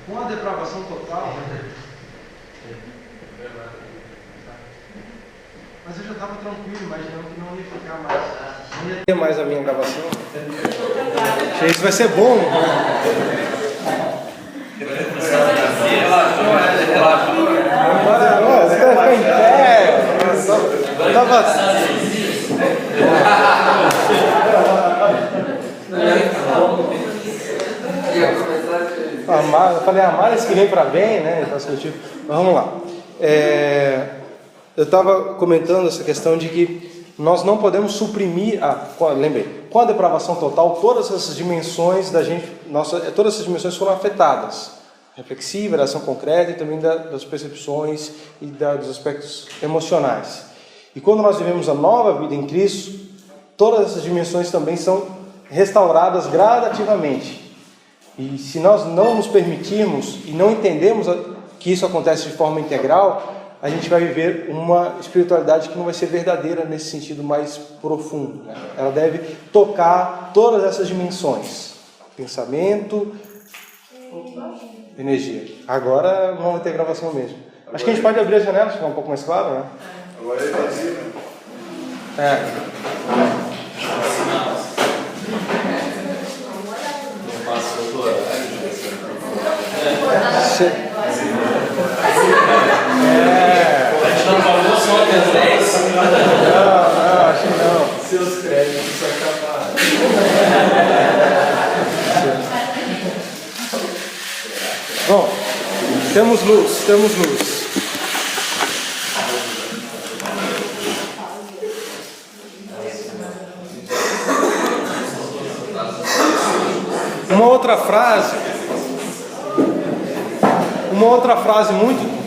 Com a depravação total... Mas eu já estava tranquilo, imaginando que não ia ficar mais... Não ia ter mais a minha gravação. Isso vai ser bom. Relaxou. Agora, você vai ficar em pé. Eu tava... Eu falei, males que vem para bem, né? Mas vamos lá. Eu estava comentando essa questão de que nós não podemos suprimir... lembrei. Com a depravação total, todas essas dimensões da gente... todas essas dimensões foram afetadas. Reflexiva, da ação concreta e também das percepções e dos aspectos emocionais. E quando nós vivemos a nova vida em Cristo, todas essas dimensões também são restauradas gradativamente. E se nós não nos permitirmos e não entendemos que isso acontece de forma integral, a gente vai viver uma espiritualidade que não vai ser verdadeira nesse sentido mais profundo, né? Ela deve tocar todas essas dimensões. Pensamento, energia. Agora não vai ter gravação mesmo. Acho que a gente pode abrir a janela, ficar um pouco mais claro, né? Agora é vazio, né? Não passou do horário. A gente não falou só até as 10? Não, acho que não. Seus créditos só acabaram. Bom, temos luz. Uma outra frase muito...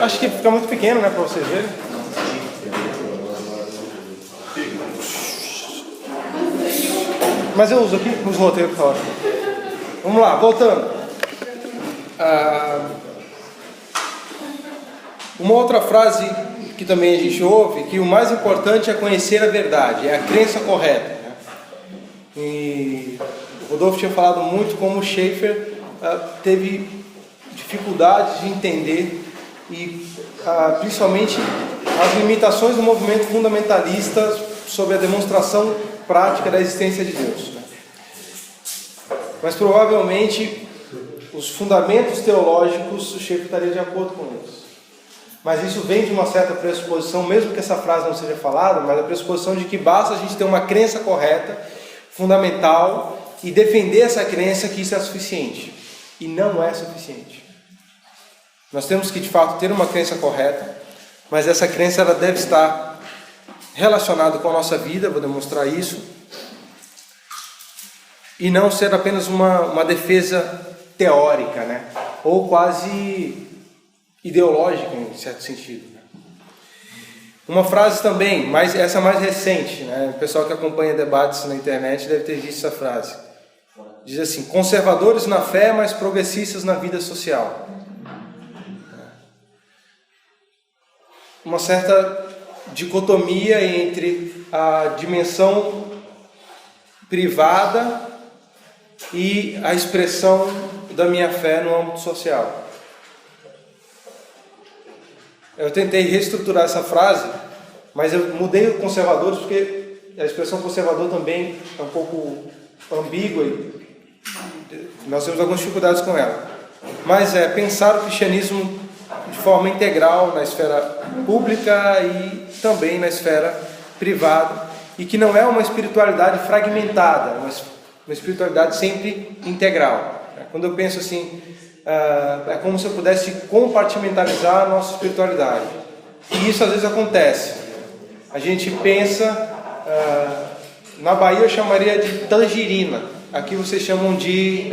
Acho que fica muito pequeno, né, para vocês verem. Mas eu uso aqui nos roteiros, tá ótimo. Vamos lá, voltando. Uma outra frase que também a gente ouve, que o mais importante é conhecer a verdade, é a crença correta, né? E o Rodolfo tinha falado muito como Schaeffer teve dificuldades de entender e principalmente as limitações do movimento fundamentalista sobre a demonstração prática da existência de Deus, né? Mas provavelmente os fundamentos teológicos o Schaeffer estaria de acordo com eles. mas isso vem de uma certa pressuposição, mesmo que essa frase não seja falada, mas a pressuposição de que basta a gente ter uma crença correta, fundamental, e defender essa crença que isso é suficiente. E não é suficiente. Nós temos que, de fato, ter uma crença correta, mas essa crença ela deve estar relacionada com a nossa vida, vou demonstrar isso, e não ser apenas uma defesa teórica, né? Ou quase ideológica, em certo sentido. Uma frase também, mas essa mais recente, né? O pessoal que acompanha debates na internet deve ter visto essa frase. Diz assim: conservadores na fé, mas progressistas na vida social. Uma certa dicotomia entre a dimensão privada e a expressão da minha fé no âmbito social. Eu tentei reestruturar essa frase, mas eu mudei o conservadores porque a expressão conservador também é um pouco ambígua e nós temos algumas dificuldades com ela. Mas é pensar o cristianismo de forma integral na esfera pública e também na esfera privada, e que não é uma espiritualidade fragmentada, mas uma espiritualidade sempre integral. Quando eu penso assim, é como se eu pudesse compartimentalizar a nossa espiritualidade. E isso às vezes acontece. A gente pensa, na Bahia eu chamaria de tangerina, aqui vocês chamam de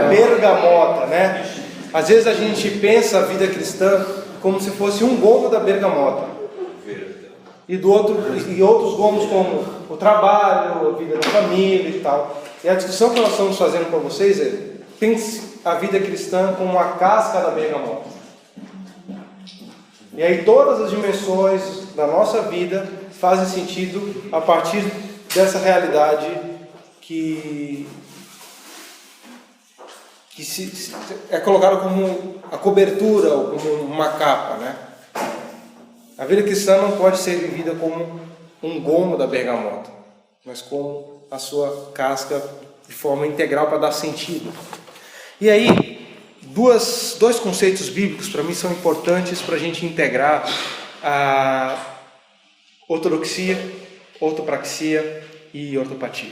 bergamota, né? Às vezes a gente pensa a vida cristã como se fosse um gomo da bergamota. E outros gomos como o trabalho, a vida da família e tal. E a discussão que nós estamos fazendo para vocês é: pense a vida cristã como a casca da bergamota. E aí todas as dimensões da nossa vida fazem sentido a partir dessa realidade que é colocada como a cobertura ou como uma capa, né? A vida cristã não pode ser vivida como um gomo da bergamota, mas como a sua casca de forma integral para dar sentido. E aí, dois conceitos bíblicos para mim são importantes para a gente integrar a ortodoxia, ortopraxia e ortopatia.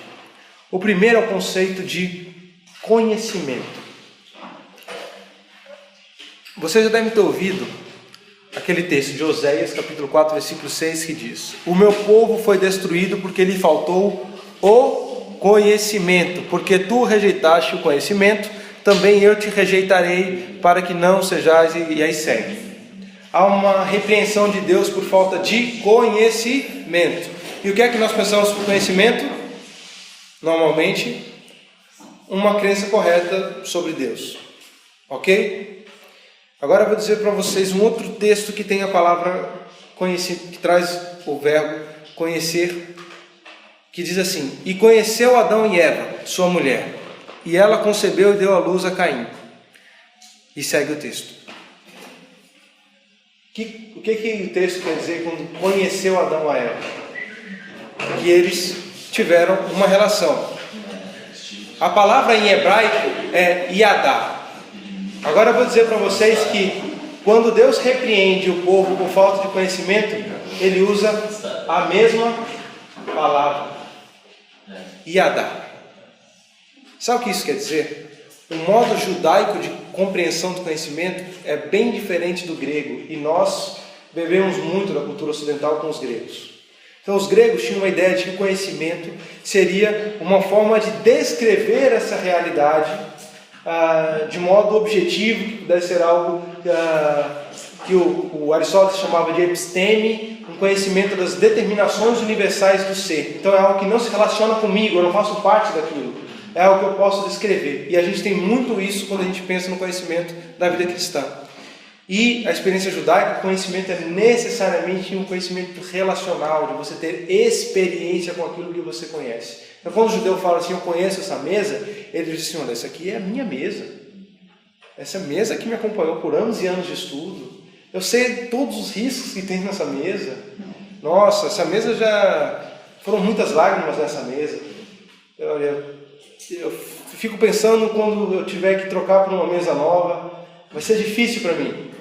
O primeiro é o conceito de conhecimento. Vocês já devem ter ouvido aquele texto de Oséias, capítulo 4, versículo 6, que diz: o meu povo foi destruído porque lhe faltou o conhecimento, porque tu rejeitaste o conhecimento, também eu te rejeitarei para que não sejais, e aí segue. Há uma repreensão de Deus por falta de conhecimento. E o que é que nós pensamos por conhecimento? Normalmente, uma crença correta sobre Deus. Ok? Agora eu vou dizer para vocês um outro texto que tem a palavra conhecer, que traz o verbo conhecer, que diz assim: e conheceu Adão e Eva, sua mulher, e ela concebeu e deu à luz a Caim. E segue o texto. O que o texto quer dizer quando conheceu Adão e Eva? Que eles tiveram uma relação. A palavra em hebraico é yadá. Agora eu vou dizer para vocês que quando Deus repreende o povo por falta de conhecimento, Ele usa a mesma palavra, yadá. Sabe o que isso quer dizer? O modo judaico de compreensão do conhecimento é bem diferente do grego, e nós bebemos muito da cultura ocidental com os gregos. Então os gregos tinham uma ideia de que o conhecimento seria uma forma de descrever essa realidade de modo objetivo, que pudesse ser algo que o Aristóteles chamava de episteme, um conhecimento das determinações universais do ser. Então é algo que não se relaciona comigo, eu não faço parte daquilo, é algo que eu posso descrever. E a gente tem muito isso quando a gente pensa no conhecimento da vida cristã. E a experiência judaica, o conhecimento é necessariamente um conhecimento relacional, de você ter experiência com aquilo que você conhece. Então quando o judeu fala assim: eu conheço essa mesa, ele diz assim: olha, essa aqui é a minha mesa. Essa mesa que me acompanhou por anos e anos de estudo. Eu sei todos os riscos que tem nessa mesa. Nossa, essa mesa já... foram muitas lágrimas nessa mesa. Eu fico pensando quando eu tiver que trocar por uma mesa nova. Vai ser difícil para mim.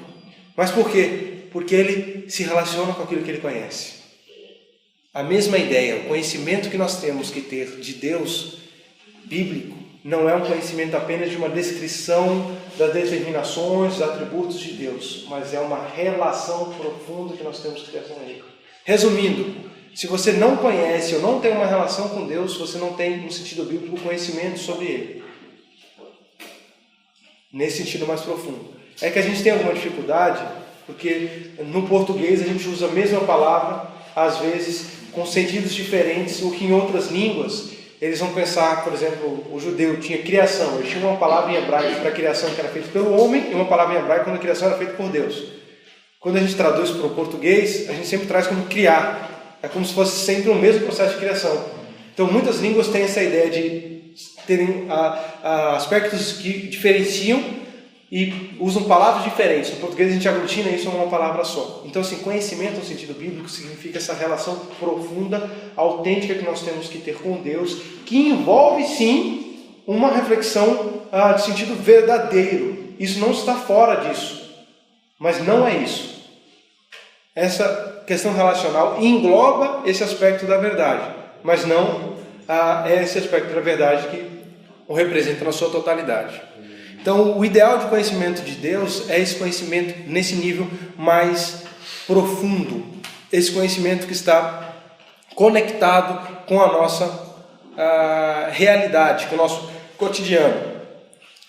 Mas por quê? Porque ele se relaciona com aquilo que ele conhece. A mesma ideia, o conhecimento que nós temos que ter de Deus bíblico, não é um conhecimento apenas de uma descrição das determinações, dos atributos de Deus, mas é uma relação profunda que nós temos que ter com Ele. Resumindo, se você não conhece ou não tem uma relação com Deus, você não tem, no sentido bíblico, conhecimento sobre Ele. Nesse sentido mais profundo. É que a gente tem alguma dificuldade, porque no português a gente usa a mesma palavra, às vezes com sentidos diferentes, o que em outras línguas eles vão pensar, por exemplo, o judeu tinha criação, ele tinha uma palavra em hebraico para a criação que era feita pelo homem e uma palavra em hebraico quando a criação era feita por Deus. Quando a gente traduz para o português, a gente sempre traz como criar, é como se fosse sempre o mesmo processo de criação. Então muitas línguas têm essa ideia de terem aspectos que diferenciam e usam palavras diferentes. No português a gente aglutina isso em uma palavra só. Então, assim, conhecimento no sentido bíblico significa essa relação profunda, autêntica que nós temos que ter com Deus, que envolve, sim, uma reflexão de sentido verdadeiro. Isso não está fora disso, mas não é isso. Essa questão relacional engloba esse aspecto da verdade, mas não é esse aspecto da verdade que o representa na sua totalidade. Então, o ideal de conhecimento de Deus é esse conhecimento nesse nível mais profundo, esse conhecimento que está conectado com a nossa realidade, com o nosso cotidiano.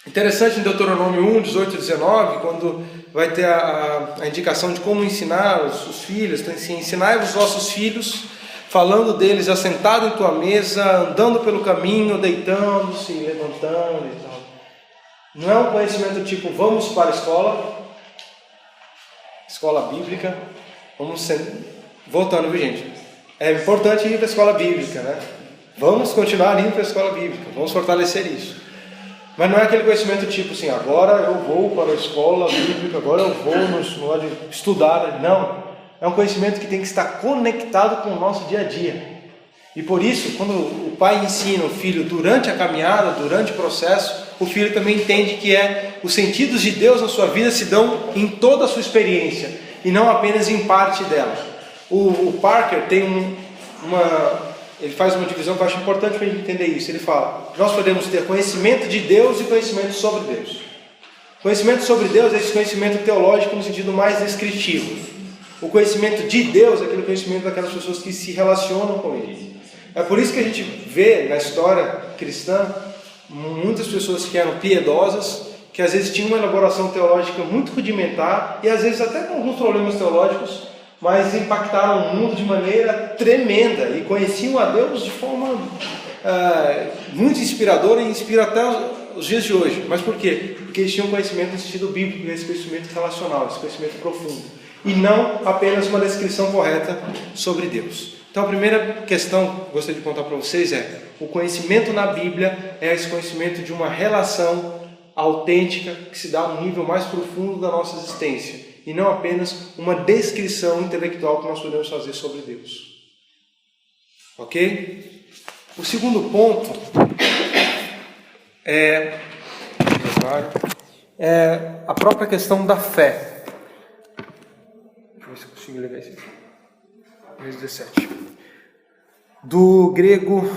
Interessante em Deuteronômio 1, 18 e 19, quando vai ter a indicação de como ensinar os filhos. Então, assim, ensinai-vos os vossos filhos, falando deles assentado em tua mesa, andando pelo caminho, deitando-se, levantando e tal. Não é um conhecimento tipo, vamos para a escola bíblica, voltando, viu, gente? É importante ir para a escola bíblica, né? Vamos continuar indo para a escola bíblica, vamos fortalecer isso. Mas não é aquele conhecimento tipo assim, agora eu vou para a escola bíblica, agora eu vou no estudar. Não, é um conhecimento que tem que estar conectado com o nosso dia a dia. E por isso, quando o pai ensina o filho durante a caminhada, durante o processo, o filho também entende que os sentidos de Deus na sua vida se dão em toda a sua experiência e não apenas em parte dela. O Parker tem ele faz uma divisão que eu acho importante para a gente entender isso. Ele fala, nós podemos ter conhecimento de Deus e conhecimento sobre Deus. Conhecimento sobre Deus é esse conhecimento teológico no sentido mais descritivo. O conhecimento de Deus é aquele conhecimento daquelas pessoas que se relacionam com Ele. É por isso que a gente vê na história cristã muitas pessoas que eram piedosas, que às vezes tinham uma elaboração teológica muito rudimentar e às vezes até com alguns problemas teológicos, mas impactaram o mundo de maneira tremenda e conheciam a Deus de forma muito inspiradora e inspira até os dias de hoje. Mas por quê? Porque eles tinham conhecimento no sentido bíblico, esse conhecimento relacional, esse conhecimento profundo, e não apenas uma descrição correta sobre Deus. Então a primeira questão que eu gostaria de contar para vocês é: o conhecimento na Bíblia é esse conhecimento de uma relação autêntica que se dá a um nível mais profundo da nossa existência e não apenas uma descrição intelectual que nós podemos fazer sobre Deus. Ok? O segundo ponto é a própria questão da fé. Deixa eu ver se eu consigo ligar isso aqui. 17. Do grego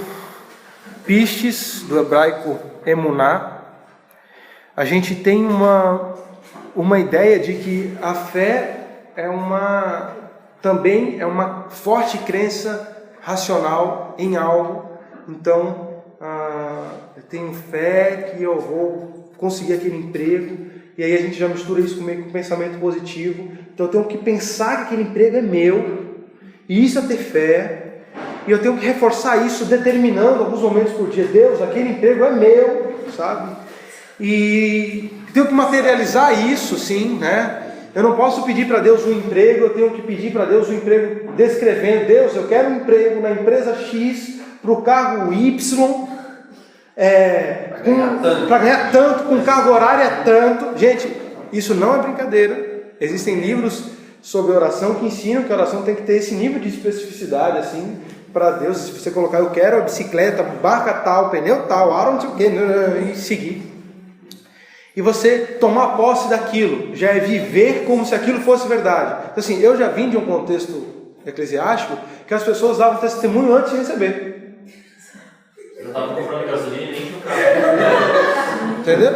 pistes, do hebraico emuná, a gente tem uma ideia de que a fé também é uma forte crença racional em algo. Então, eu tenho fé que eu vou conseguir aquele emprego, e aí a gente já mistura isso com pensamento positivo. Então eu tenho que pensar que aquele emprego é meu, e isso é ter fé, e eu tenho que reforçar isso determinando alguns momentos por dia. Deus, aquele emprego é meu, sabe? E tenho que materializar isso, sim, né? Eu não posso pedir para Deus um emprego, eu tenho que pedir para Deus um emprego descrevendo: Deus, eu quero um emprego na empresa X, para o cargo Y, para ganhar tanto, com cargo horário é tanto. Gente, isso não é brincadeira. Existem livros sobre oração que ensinam que a oração tem que ter esse nível de especificidade, assim, para Deus. Se você colocar, eu quero a bicicleta, barca tal, pneu tal, aro não sei o que, e seguir. E você tomar posse daquilo já é viver como se aquilo fosse verdade. Então, assim, eu já vim de um contexto eclesiástico que as pessoas davam testemunho antes de receber. Eu estava comprando gasolina e nem tinha o carro. Entendeu?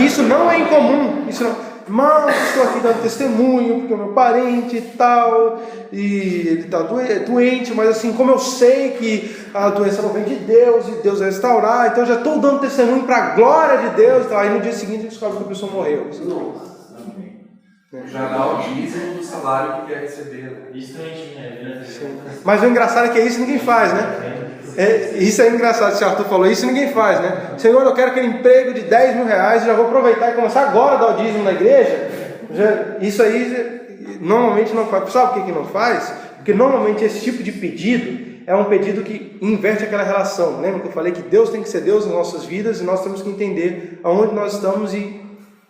Isso não é incomum. Isso não... Mas estou aqui dando testemunho, porque é meu parente e tal, e ele está doente, mas assim, como eu sei que a doença não vem de Deus, e Deus vai restaurar, então eu já estou dando testemunho para a glória de Deus, tá? Aí no dia seguinte eu descobre que a pessoa morreu. Já dá o dízimo do salário que quer receber. Isso também tinha, Mas o engraçado é que isso ninguém faz, né? Isso é engraçado, se o Arthur falou, isso ninguém faz, né? Senhor, eu quero aquele emprego de 10 mil reais, já vou aproveitar e começar agora a dar o dízimo na igreja. Isso aí normalmente não faz. Sabe por que não faz? Porque normalmente esse tipo de pedido é um pedido que inverte aquela relação. Lembra que eu falei que Deus tem que ser Deus nas nossas vidas e nós temos que entender aonde nós estamos e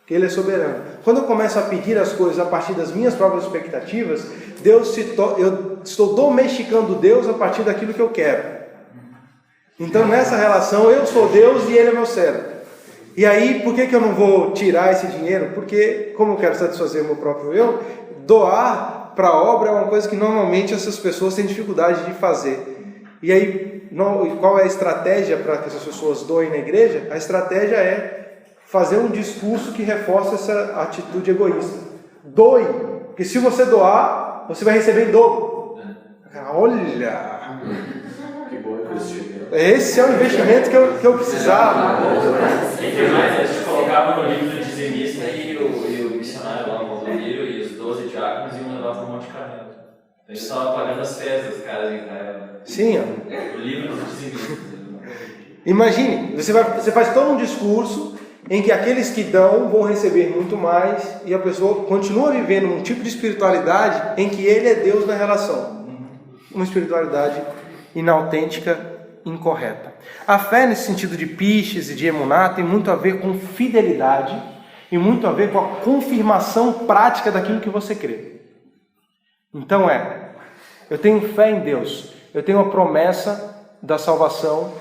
que Ele é soberano. Quando eu começo a pedir as coisas a partir das minhas próprias expectativas, eu estou domesticando Deus a partir daquilo que eu quero. Então nessa relação eu sou Deus e Ele é meu servo. E aí por que eu não vou tirar esse dinheiro? Porque como eu quero satisfazer o meu próprio eu, doar para a obra é uma coisa que normalmente essas pessoas têm dificuldade de fazer. E aí qual é a estratégia para que essas pessoas doem na igreja? A estratégia é fazer um discurso que reforce essa atitude egoísta. Doe, porque se você doar, você vai receber em dobro. Olha! Esse é o investimento que eu precisava. Entre mais, a gente colocava no livro do dizimista e o missionário lá, o Valdomiro, e os 12 diáconos iam levar para o Monte Carmelo. Então a gente estava pagando as festas dos caras em Israel. Sim, ó. O livro do dizimista. Imagine, você faz todo um discurso em que aqueles que dão vão receber muito mais e a pessoa continua vivendo um tipo de espiritualidade em que ele é Deus na relação. Uma espiritualidade inautêntica, incorreta. A fé nesse sentido de pistes e de emuná tem muito a ver com fidelidade e muito a ver com a confirmação prática daquilo que você crê. Então eu tenho fé em Deus, eu tenho a promessa da salvação,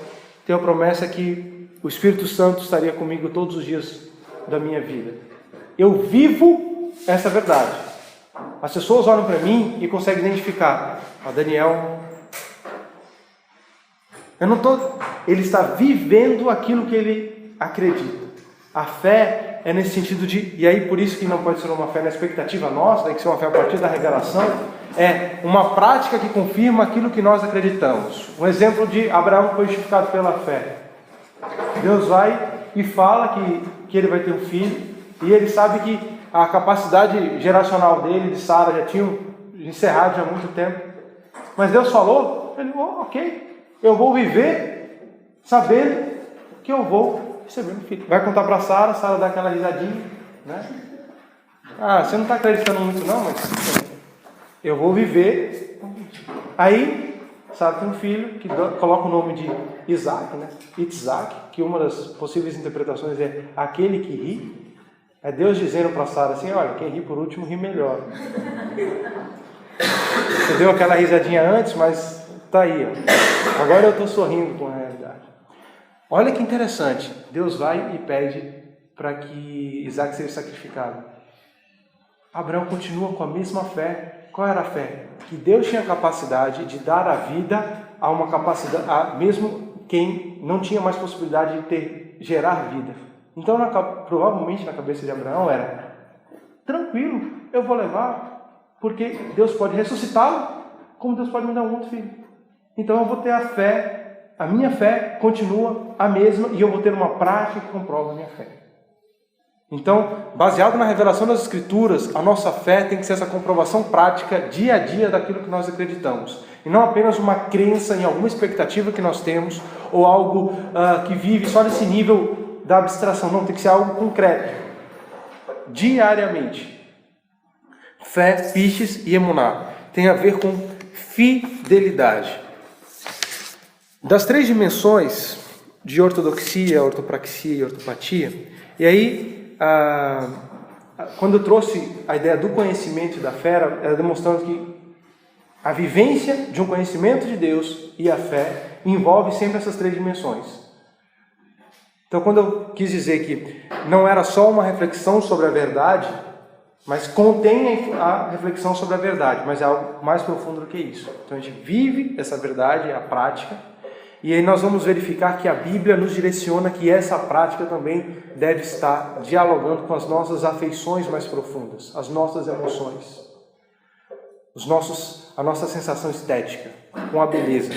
tenho a promessa que o Espírito Santo estaria comigo todos os dias da minha vida. Eu vivo essa verdade. As pessoas olham para mim e conseguem identificar. Daniel, ele está vivendo aquilo que ele acredita. A fé é nesse sentido de, e aí por isso que não pode ser uma fé na expectativa nossa, tem que ser uma fé a partir da revelação, é uma prática que confirma aquilo que nós acreditamos. Um exemplo de Abraão foi justificado pela fé. Deus vai e fala que ele vai ter um filho, e ele sabe que a capacidade geracional dele, de Sara, já tinha encerrado já há muito tempo. Mas Deus falou, ele, ok, eu vou viver sabendo que eu vou receber um filho. Vai contar para Sara, Sara dá aquela risadinha, né? Você não está acreditando muito não, mas eu vou viver. Aí, Sara tem um filho que coloca o nome de Isaac, né? Itzhak, que uma das possíveis interpretações é aquele que ri. É Deus dizendo para Sara assim, olha, quem ri por último ri melhor. Você deu aquela risadinha antes, mas tá aí, ó. Agora eu estou sorrindo com a realidade. Olha que interessante. Deus vai e pede para que Isaac seja sacrificado. Abraão continua com a mesma fé. Qual era a fé? Que Deus tinha a capacidade de dar a vida a uma capacidade, mesmo quem não tinha mais possibilidade de gerar vida. Então, provavelmente na cabeça de Abraão era, tranquilo, eu vou levar, porque Deus pode ressuscitá-lo, como Deus pode me dar um outro filho. Então eu vou ter a fé, a minha fé continua a mesma, e eu vou ter uma prática que comprova a minha fé. Então, baseado na revelação das Escrituras, a nossa fé tem que ser essa comprovação prática, dia a dia, daquilo que nós acreditamos. E não apenas uma crença em alguma expectativa que nós temos, ou algo que vive só nesse nível da abstração. Não, tem que ser algo concreto. Diariamente. Fé, pistes e emuná. Tem a ver com fidelidade. Das 3 dimensões de ortodoxia, ortopraxia e ortopatia, e aí... quando eu trouxe a ideia do conhecimento e da fé, era demonstrando que a vivência de um conhecimento de Deus e a fé envolve sempre essas 3 dimensões. Então, quando eu quis dizer que não era só uma reflexão sobre a verdade, mas contém a reflexão sobre a verdade, mas é algo mais profundo do que isso. Então, a gente vive essa verdade, é a prática, e aí nós vamos verificar que a Bíblia nos direciona que essa prática também deve estar dialogando com as nossas afeições mais profundas, as nossas emoções, a nossa sensação estética, com a beleza.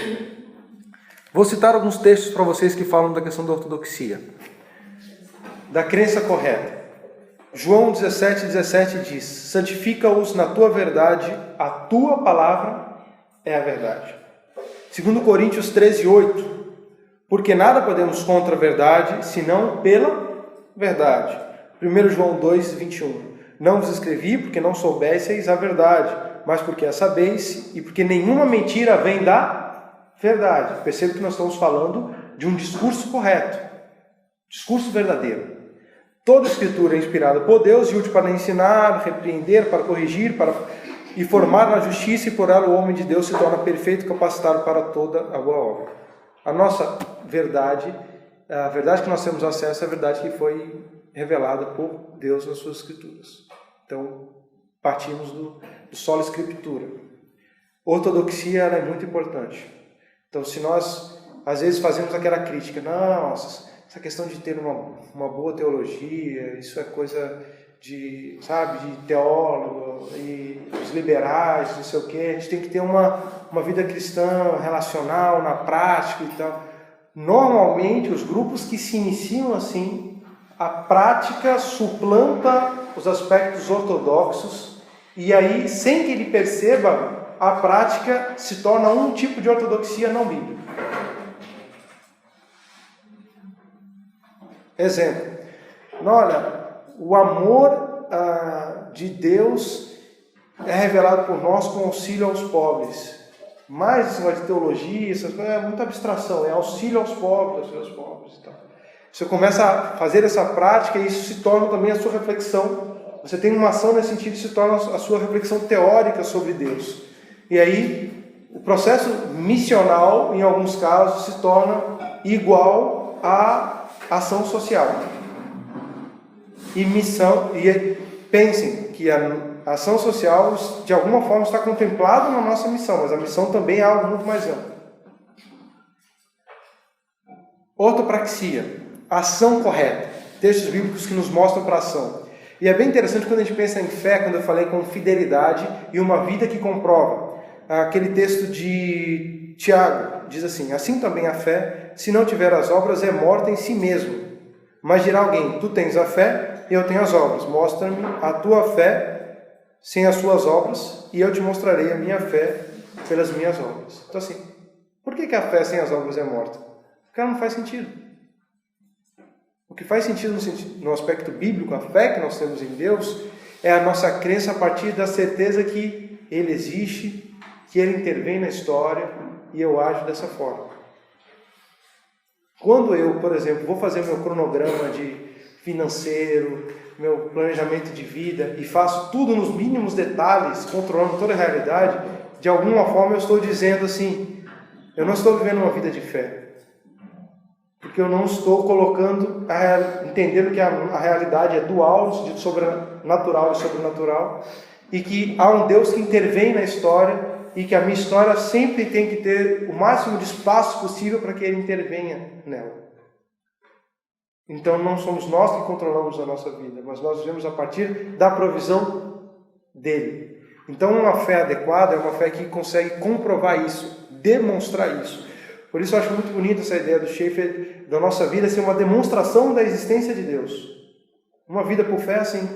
Vou citar alguns textos para vocês que falam da questão da ortodoxia, da crença correta. João 17:17 diz: santifica-os na tua verdade, a tua palavra é a verdade. 2 Coríntios 13:8, porque nada podemos contra a verdade, senão pela verdade. 1 João 2:21, não vos escrevi porque não soubesseis a verdade, mas porque a sabeis, e porque nenhuma mentira vem da verdade. Perceba que nós estamos falando de um discurso correto, discurso verdadeiro. Toda a Escritura é inspirada por Deus e útil para ensinar, repreender, para corrigir, e formar na justiça, e por ela o homem de Deus se torna perfeito, capacitado para toda a boa obra. A nossa verdade, a verdade que nós temos acesso é a verdade que foi revelada por Deus nas suas Escrituras. Então, partimos do solo Escritura. Ortodoxia ela é muito importante. Então, se nós, às vezes, fazemos aquela crítica, nossa, essa questão de ter uma boa teologia, isso é coisa de teólogo e os liberais, não sei o quê, a gente tem que ter uma vida cristã relacional, na prática e tal. Normalmente, os grupos que se iniciam assim, a prática suplanta os aspectos ortodoxos e aí, sem que ele perceba, a prática se torna um tipo de ortodoxia não bíblica. Exemplo. Olha, o amor de Deus é revelado por nós com auxílio aos pobres. Mas esse negócio de teologia, essas coisas, é muita abstração, é auxílio aos pobres e tal. Você começa a fazer essa prática e isso se torna também a sua reflexão. Você tem uma ação nesse sentido e se torna a sua reflexão teórica sobre Deus. E aí, o processo missional, em alguns casos, se torna igual à ação social. E pensem que a ação social, de alguma forma, está contemplada na nossa missão, mas a missão também é algo muito mais amplo. Ortopraxia, ação correta. Textos bíblicos que nos mostram para a ação. E é bem interessante quando a gente pensa em fé, quando eu falei com fidelidade e uma vida que comprova. Aquele texto de Tiago diz assim: assim também a fé, se não tiver as obras, é morta em si mesmo. Mas dirá alguém: tu tens a fé, eu tenho as obras. Mostra-me a tua fé sem as suas obras, e eu te mostrarei a minha fé pelas minhas obras. Então assim, por que a fé sem as obras é morta? Porque ela não faz sentido. O que faz sentido no aspecto bíblico, a fé que nós temos em Deus, é a nossa crença a partir da certeza que Ele existe, que Ele intervém na história e eu ajo dessa forma. Quando eu, por exemplo, vou fazer meu cronograma de financeiro, meu planejamento de vida e faço tudo nos mínimos detalhes, controlando toda a realidade, de alguma forma eu estou dizendo assim, eu não estou vivendo uma vida de fé. Porque eu não estou entendendo que a realidade é dual, no sentido sobrenatural e sobrenatural, e que há um Deus que intervém na história e que a minha história sempre tem que ter o máximo de espaço possível para que Ele intervenha nela. Então não somos nós que controlamos a nossa vida, mas nós vivemos a partir da provisão dEle. Então uma fé adequada é uma fé que consegue comprovar isso, demonstrar isso. Por isso eu acho muito bonita essa ideia do Schaeffer, da nossa vida ser uma demonstração da existência de Deus. Uma vida por fé assim.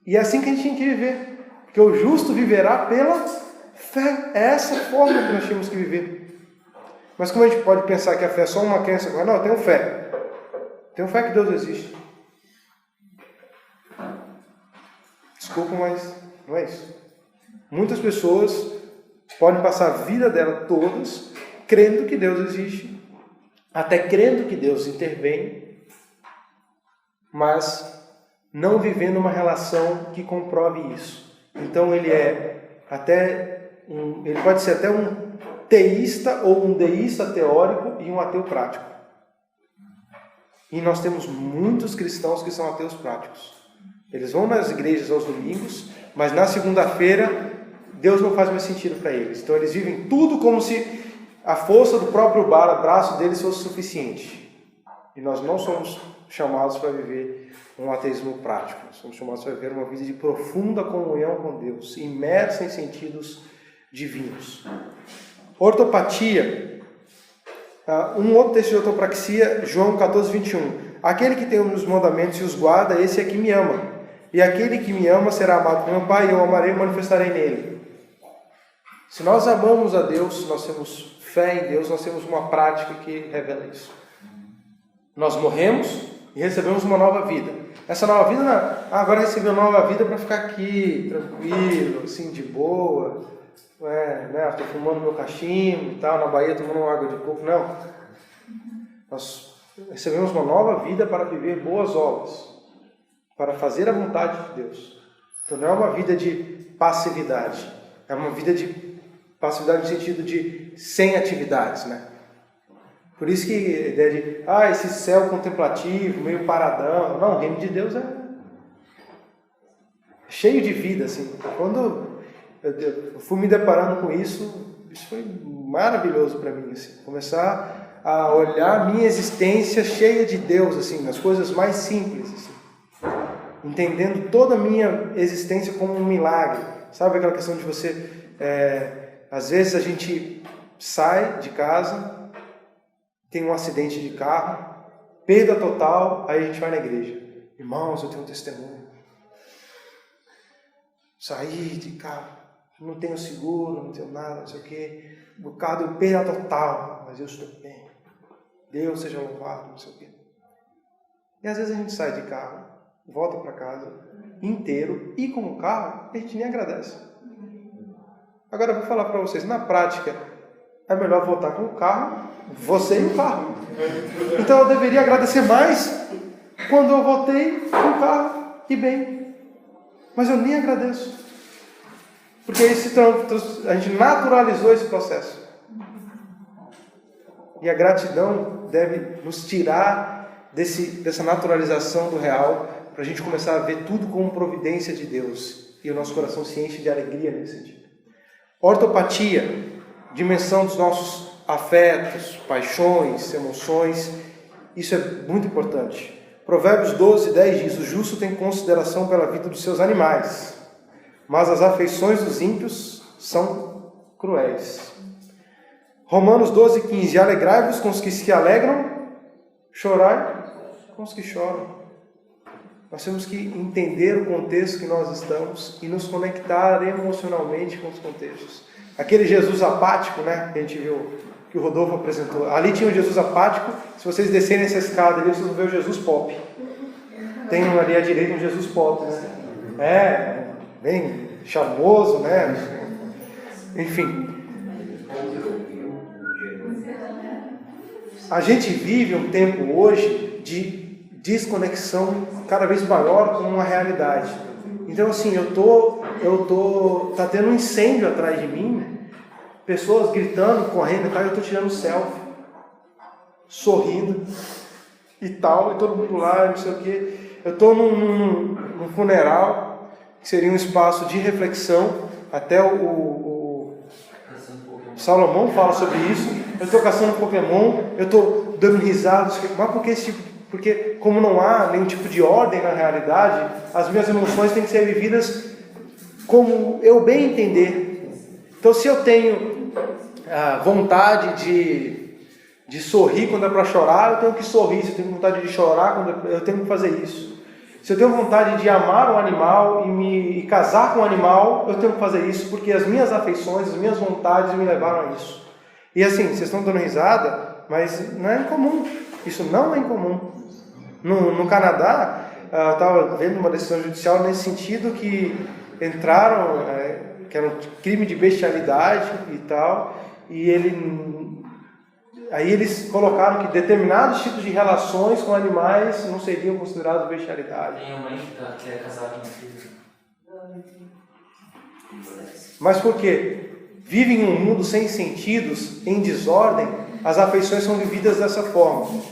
E é assim que a gente tem que viver. Porque o justo viverá pela fé. É essa forma que nós temos que viver. Mas como a gente pode pensar que a fé é só uma crença? Não, eu tenho fé. Tenho fé que Deus existe. Desculpa, mas não é isso. Muitas pessoas podem passar a vida dela todas crendo que Deus existe, até crendo que Deus intervém, mas não vivendo uma relação que comprove isso. Então ele pode ser até um teísta ou um deísta teórico e um ateu prático. E nós temos muitos cristãos que são ateus práticos. Eles vão nas igrejas aos domingos, mas na segunda-feira Deus não faz mais sentido para eles. Então eles vivem tudo como se a força do próprio braço deles fosse suficiente. E nós não somos chamados para viver um ateísmo prático. Nós somos chamados para viver uma vida de profunda comunhão com Deus, imersa em sentidos divinos. Ortopatia. Um outro texto de ortopraxia, João 14, 21. Aquele que tem os mandamentos e os guarda, esse é que me ama. E aquele que me ama será amado por meu Pai, e eu amarei e manifestarei nele. Se nós amamos a Deus, nós temos fé em Deus, nós temos uma prática que revela isso. Nós morremos e recebemos uma nova vida. Essa nova vida, agora recebi uma nova vida para ficar aqui, tranquilo, assim, de boa. Estou fumando meu cachimbo e tal, na Bahia tomando uma água de coco. Não. Nós recebemos uma nova vida para viver boas obras, para fazer a vontade de Deus. Então não é uma vida de passividade, é uma vida de passividade no sentido de sem atividades, né? Por isso que a ideia de, esse céu contemplativo, meio paradão. Não, o reino de Deus é cheio de vida, assim. Quando eu fui me deparando com isso foi maravilhoso para mim, assim. Começar a olhar a minha existência cheia de Deus, assim, nas coisas mais simples, assim. Entendendo toda a minha existência como um milagre. Sabe aquela questão de você... às vezes a gente sai de casa, tem um acidente de carro, perda total, aí a gente vai na igreja. Irmãos, eu tenho um testemunho. Saí de carro, não tenho seguro, não tenho nada, não sei o quê. O carro deu perda total, mas eu estou bem. Deus seja louvado, não sei o quê. E às vezes a gente sai de carro, volta para casa inteiro, e com o carro a gente nem agradece. Agora eu vou falar para vocês, na prática, é melhor voltar com o carro, você e o carro. Então eu deveria agradecer mais quando eu voltei com o carro e bem. Mas eu nem agradeço. Porque a gente naturalizou esse processo. E a gratidão deve nos tirar dessa naturalização do real, para a gente começar a ver tudo como providência de Deus. E o nosso coração se enche de alegria nesse sentido. Ortopatia, dimensão dos nossos afetos, paixões, emoções. Isso é muito importante. Provérbios 12, 10 diz: o justo tem consideração pela vida dos seus animais, mas as afeições dos ímpios são cruéis. Romanos 12, 15: alegrai-vos com os que se alegram, chorai com os que choram. Nós temos que entender o contexto que nós estamos e nos conectar emocionalmente com os contextos. Aquele Jesus apático, né, que a gente viu, que o Rodolfo apresentou. Ali tinha um Jesus apático. Se vocês descerem essa escada ali, vocês vão ver o Jesus pop. Tem ali à direita um Jesus pop, né? Bem charmoso, né? Enfim. A gente vive um tempo hoje de desconexão cada vez maior com a realidade. Então, assim, tá tendo um incêndio atrás de mim, pessoas gritando, correndo, eu estou tirando selfie, sorrindo e tal, e todo mundo lá, não sei o quê. Eu estou num funeral, que seria um espaço de reflexão, até o Salomão fala sobre isso. Eu estou caçando Pokémon, eu estou dando risadas, mas por que esse tipo? Porque como não há nenhum tipo de ordem na realidade, as minhas emoções têm que ser vividas como eu bem entender. Então, se eu tenho vontade de sorrir quando é para chorar, eu tenho que sorrir. Se eu tenho vontade de chorar, eu tenho que fazer isso. Se eu tenho vontade de amar um animal e casar com um animal, eu tenho que fazer isso, porque as minhas afeições, as minhas vontades me levaram a isso. E assim, vocês estão dando risada, mas não é incomum. Isso não é incomum. No Canadá, eu estava vendo uma decisão judicial nesse sentido, que entraram, que era um crime de bestialidade e tal, e aí eles colocaram que determinados tipos de relações com animais não seriam considerados bestialidade. Tem uma mãe que é casada com um filho. Mas por quê? Vivem em um mundo sem sentidos, em desordem, as afeições são vividas dessa forma.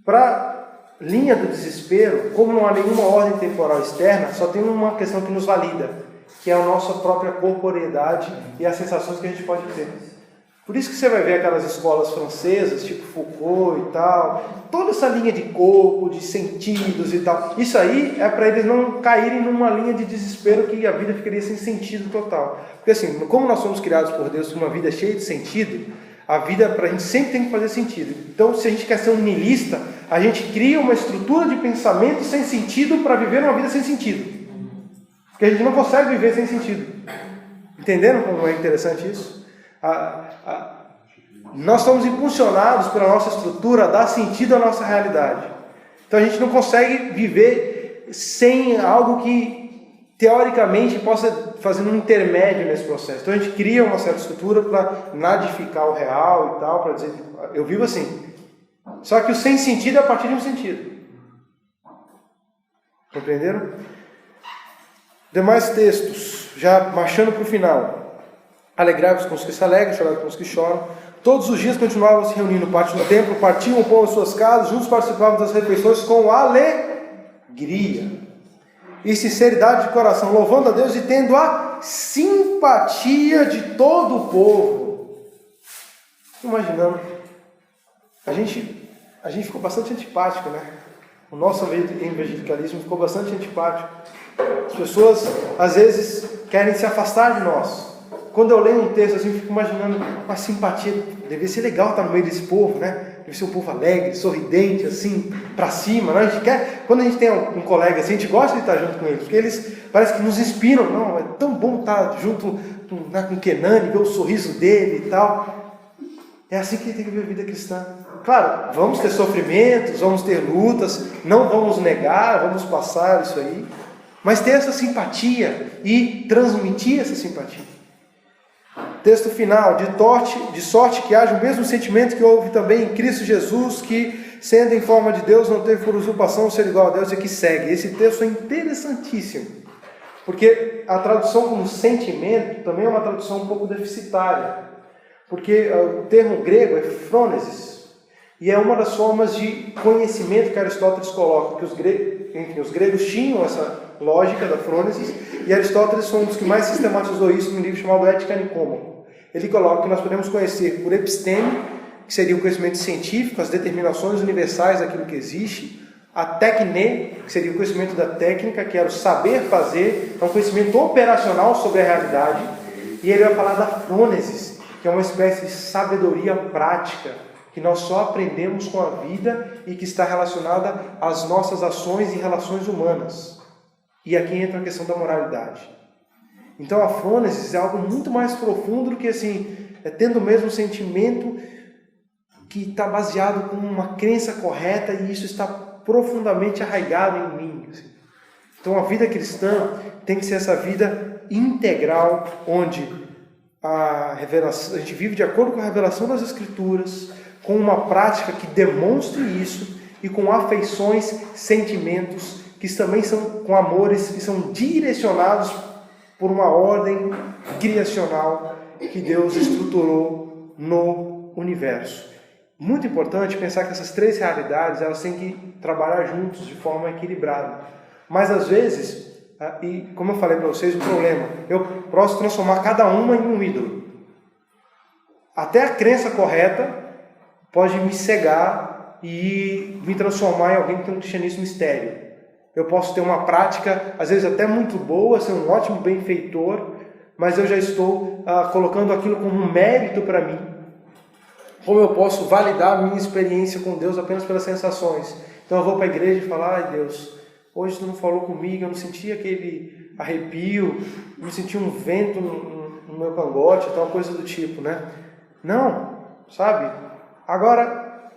Para linha do desespero, como não há nenhuma ordem temporal externa, só tem uma questão que nos valida, que é a nossa própria corporeidade e as sensações que a gente pode ter. Por isso que você vai ver aquelas escolas francesas, tipo Foucault e tal, toda essa linha de corpo, de sentidos e tal. Isso aí é para eles não caírem numa linha de desespero que a vida ficaria sem sentido total. Porque assim, como nós somos criados por Deus com uma vida cheia de sentido, a vida para a gente sempre tem que fazer sentido. Então, se a gente quer ser um niilista, a gente cria uma estrutura de pensamento sem sentido para viver uma vida sem sentido. Porque a gente não consegue viver sem sentido. Entenderam como é interessante isso? Nós somos impulsionados pela nossa estrutura a dar sentido à nossa realidade. Então a gente não consegue viver sem algo que teoricamente possa fazer um intermédio nesse processo. Então a gente cria uma certa estrutura para nadificar o real e tal, para dizer, eu vivo assim. Só que o sem sentido é a partir de um sentido. Compreenderam? Demais textos, já marchando para o final. Alegrai-vos com os que se alegram, chorai com os que choram. Todos os dias continuavam se reunindo no pátio do templo, partiam o pão às suas casas, juntos participavam das refeições com alegria e sinceridade de coração, louvando a Deus e tendo a simpatia de todo o povo. Imaginando, a gente ficou bastante antipático, né? O nosso evangelicalismo ficou bastante antipático. As pessoas, às vezes, querem se afastar de nós. Quando eu leio um texto assim, eu fico imaginando uma simpatia. Deve ser legal estar no meio desse povo, né? Deve ser um povo alegre, sorridente, assim, pra cima, né? A gente quer, quando a gente tem um colega assim, a gente gosta de estar junto com eles, porque eles parece que nos inspiram. Não, é tão bom estar junto com o Kenani, ver o sorriso dele e tal. É assim que tem que viver a vida cristã. Claro, vamos ter sofrimentos, vamos ter lutas, não vamos negar, vamos passar isso aí, mas ter essa simpatia e transmitir essa simpatia. Texto final, de sorte que haja o mesmo sentimento que houve também em Cristo Jesus, que, sendo em forma de Deus, não teve por usurpação ser igual a Deus, e que segue. Esse texto é interessantíssimo, porque a tradução como sentimento também é uma tradução um pouco deficitária, porque o termo grego é frônesis, e é uma das formas de conhecimento que Aristóteles coloca, que os gregos tinham essa lógica da frônesis, e Aristóteles foi um dos que mais sistematizou isso no livro chamado Ética Nicômaco. Ele coloca que nós podemos conhecer por episteme, que seria o conhecimento científico, as determinações universais daquilo que existe, a tecne, que seria o conhecimento da técnica, que era o saber fazer, é um conhecimento operacional sobre a realidade, e ele vai falar da frônesis, que é uma espécie de sabedoria prática, que nós só aprendemos com a vida e que está relacionada às nossas ações e relações humanas. E aqui entra a questão da moralidade. Então a frônesis é algo muito mais profundo do que assim, tendo o mesmo sentimento que está baseado com uma crença correta e isso está profundamente arraigado em mim. Assim. Então a vida cristã tem que ser essa vida integral, onde a gente vive de acordo com a revelação das Escrituras, com uma prática que demonstre isso e com afeições, sentimentos que também são com amores que são direcionados por uma ordem criacional que Deus estruturou no universo. Muito importante pensar que essas três realidades elas têm que trabalhar juntos de forma equilibrada. Mas às vezes, e como eu falei para vocês, o problema, eu posso transformar cada uma em um ídolo. Até a crença correta pode me cegar e me transformar em alguém que tem um cristianismo estéril. Eu posso ter uma prática, às vezes até muito boa, ser um ótimo benfeitor, mas eu já estou colocando aquilo como um mérito para mim. Como eu posso validar a minha experiência com Deus apenas pelas sensações? Então eu vou para a igreja e falo, ai Deus, hoje tu não falou comigo, eu não senti aquele arrepio, não senti um vento no meu cangote, tal coisa do tipo, né? Não, sabe? Agora,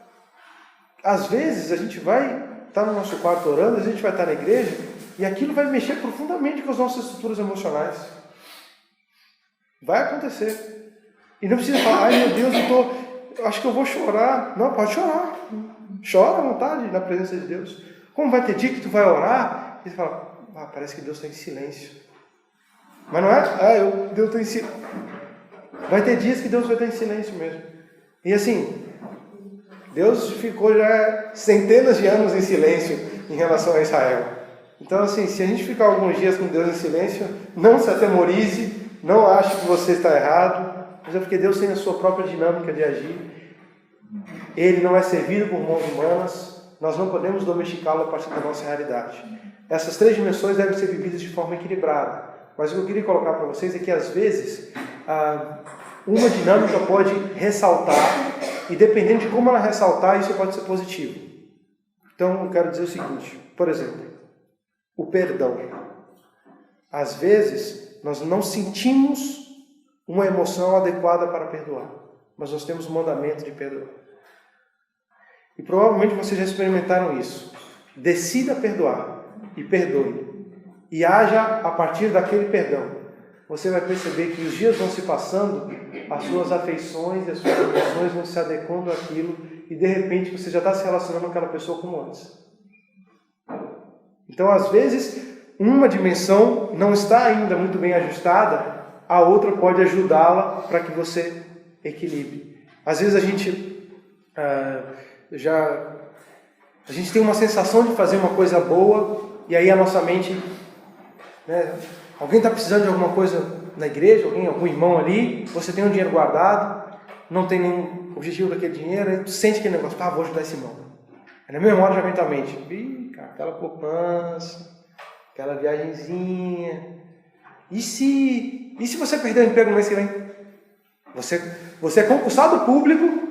às vezes a gente vai estar no nosso quarto orando, a gente vai estar na igreja e aquilo vai mexer profundamente com as nossas estruturas emocionais. Vai acontecer. E não precisa falar, ai meu Deus, eu acho que eu vou chorar. Não, pode chorar. Chora à vontade na presença de Deus. Como vai ter dia que tu vai orar e você fala, parece que Deus está em silêncio. Mas não é, Deus está em silêncio. Vai ter dias que Deus vai estar em silêncio mesmo. E assim, Deus ficou já centenas de anos em silêncio em relação a Israel. Então, assim, se a gente ficar alguns dias com Deus em silêncio, não se atemorize, não ache que você está errado, mas é porque Deus tem a sua própria dinâmica de agir. Ele não é servido por mãos humanas, nós não podemos domesticá-lo a partir da nossa realidade. Essas três dimensões devem ser vividas de forma equilibrada. Mas o que eu queria colocar para vocês é que, às vezes, uma dinâmica pode ressaltar, e dependendo de como ela ressaltar, isso pode ser positivo. Então, eu quero dizer o seguinte, por exemplo, o perdão. Às vezes, nós não sentimos uma emoção adequada para perdoar, mas nós temos o mandamento de perdoar. E provavelmente vocês já experimentaram isso. Decida perdoar e perdoe. E haja a partir daquele perdão. Você vai perceber que os dias vão se passando, as suas afeições e as suas emoções vão se adequando àquilo, e de repente você já está se relacionando com aquela pessoa como antes. Então, às vezes, uma dimensão não está ainda muito bem ajustada, a outra pode ajudá-la para que você equilibre. Às vezes a gente tem uma sensação de fazer uma coisa boa, e aí a nossa mente, alguém está precisando de alguma coisa na igreja, algum irmão ali, você tem um dinheiro guardado, não tem nenhum objetivo daquele dinheiro, aí tu sente aquele negócio, vou ajudar esse irmão. Aí na mesma hora já vem tua mente, cara, aquela poupança, aquela viagenzinha. E se você perder o emprego no mês que vem? Você é concursado público,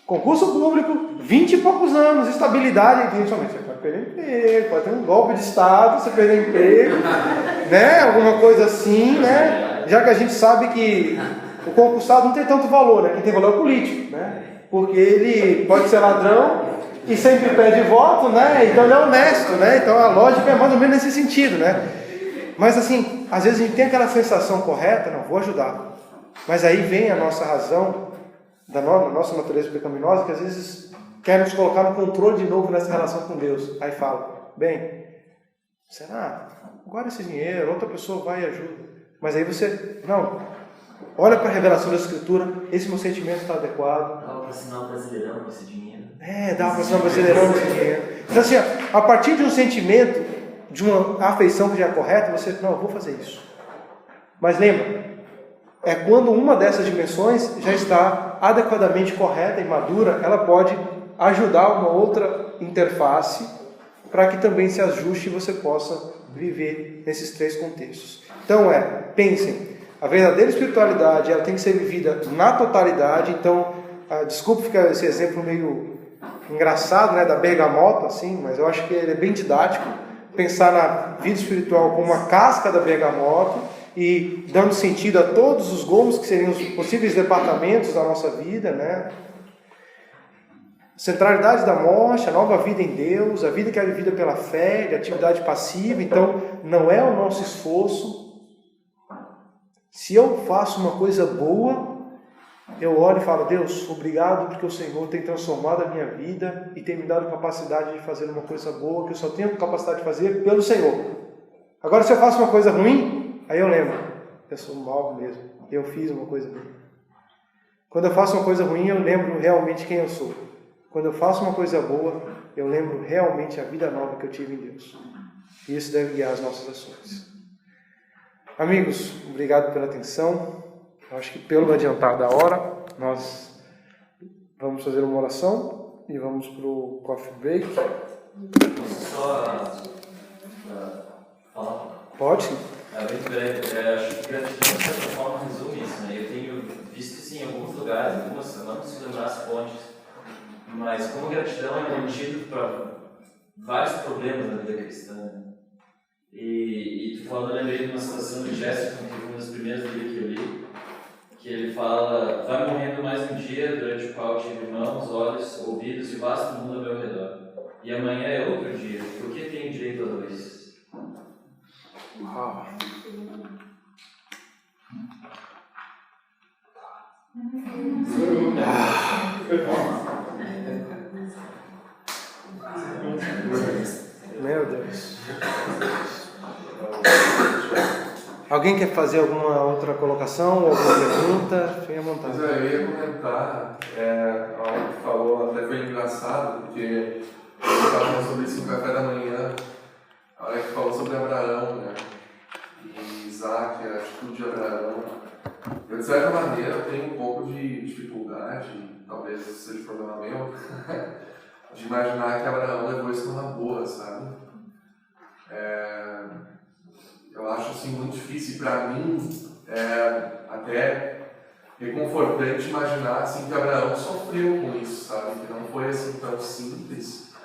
concurso público, 20 e poucos anos, estabilidade, eventualmente você pode perder emprego, pode ter um golpe de Estado, você perder emprego, alguma coisa assim, já que a gente sabe que o concursado não tem tanto valor, quem tem valor é o político, porque ele pode ser ladrão e sempre pede voto, então ele é honesto, então a lógica é mais ou menos nesse sentido, Mas assim, às vezes a gente tem aquela sensação correta, não, vou ajudar. Mas aí vem a nossa razão, da nossa natureza pecaminosa, que às vezes quer nos colocar no controle de novo nessa relação com Deus. Aí fala, será? Agora esse dinheiro, outra pessoa vai e ajuda. Mas aí você, olha para a revelação da Escritura, esse meu sentimento está adequado. Dava para assinar o Brasileirão com esse dinheiro. Dava para assinar o Brasileirão com esse dinheiro. Então assim, a partir de um sentimento, de uma afeição que já é correta, você, eu vou fazer isso. Mas lembra, é quando uma dessas dimensões já está adequadamente correta e madura, ela pode ajudar uma outra interface para que também se ajuste e você possa viver nesses três contextos. Então pensem, a verdadeira espiritualidade ela tem que ser vivida na totalidade. Então, desculpe ficar esse exemplo meio engraçado, da bergamota, assim, mas eu acho que ele é bem didático. Pensar na vida espiritual como uma casca da bergamota e dando sentido a todos os gomos que seriam os possíveis departamentos da nossa vida, Centralidade da morte, a nova vida em Deus, a vida que é vivida pela fé, de atividade passiva. Então, não é o nosso esforço. Se eu faço uma coisa boa, eu olho e falo, Deus, obrigado porque o Senhor tem transformado a minha vida e tem me dado capacidade de fazer uma coisa boa que eu só tenho capacidade de fazer pelo Senhor. Agora, se eu faço uma coisa ruim, aí eu lembro, eu sou mal mesmo, eu fiz uma coisa ruim. Quando eu faço uma coisa ruim, eu lembro realmente quem eu sou. Quando eu faço uma coisa boa, eu lembro realmente a vida nova que eu tive em Deus. E isso deve guiar as nossas ações. Amigos, obrigado pela atenção. Eu acho que pelo adiantar da hora, nós vamos fazer uma oração e vamos para o coffee break. Só falar? Pode sim. Muito breve. Acho que gratidão, de certa forma, resume isso. Eu tenho visto isso em alguns lugares, não preciso lembrar as fontes, mas como gratidão é um antídoto para vários problemas da vida cristã. E tu falando, eu lembrei de uma citação de Chesterton, que foi uma das primeiras livros que eu li, que ele fala, vai morrendo mais um dia durante o qual tive mãos, olhos, ouvidos e vasto mundo ao meu redor. E amanhã é outro dia, por que tenho direito a dois? Uau. Meu Deus. Alguém quer fazer alguma outra colocação ou alguma pergunta? Fique à vontade. Mas eu ia comentar, algo que falou, até foi engraçado, porque eu estava falando sobre isso no café da manhã, a hora que falou sobre Abraão, né? E Isaac, a atitude de Abraão. Eu, de certa maneira, tenho um pouco de dificuldade, talvez seja problema meu, de imaginar que Abraão levou isso numa boa, sabe? Eu acho assim muito difícil, para mim, até reconfortante imaginar assim, que Abraão sofreu com isso, sabe? Que não foi assim tão simples.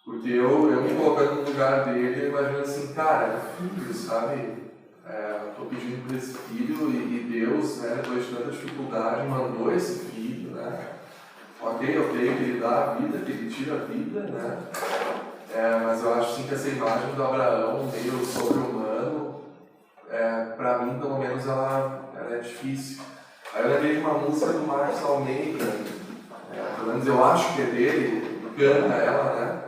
Porque eu me colocando no lugar dele, eu imagino assim, cara, filho, sabe? Estou pedindo por esse filho e Deus, né, depois de tanta dificuldade, mandou esse filho, né? Ok, que ele dá a vida, que ele tira a vida, né? Mas eu acho assim, que essa imagem do Abraão, meio sobre-humano, para mim, pelo menos, ela é difícil. Aí eu lembrei de uma música do Marcos Almeida, pelo menos eu acho que é dele, canta ela, né?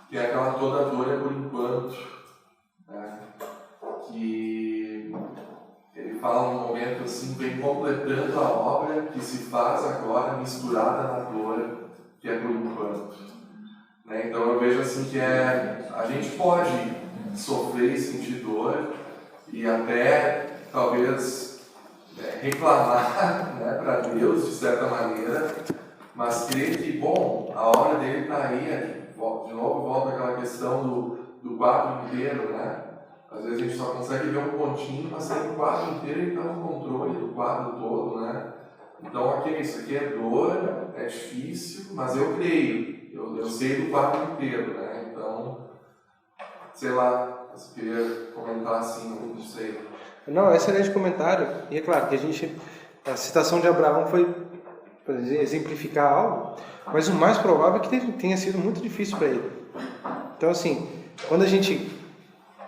Que é aquela Toda Dor é por Enquanto, né? Que ele fala num momento assim, vem completando a obra que se faz agora misturada na dor, que é por enquanto. Né? Então eu vejo assim que a gente pode sofrer e sentir dor e até talvez reclamar, né, para Deus de certa maneira, mas crer que, bom, a hora dele está aí, de novo volta àquela questão do quadro inteiro, né? Às vezes a gente só consegue ver um pontinho, mas tem o quadro inteiro e está no controle do quadro todo, né? Então, ok, isso aqui é dor, é difícil, mas eu creio, eu sei do quadro inteiro, né? Então, sei lá, eu queria comentar assim, não sei. Não, excelente comentário. E é claro que a citação de Abraão foi para exemplificar algo, mas o mais provável é que tenha sido muito difícil para ele. Então, assim, quando a gente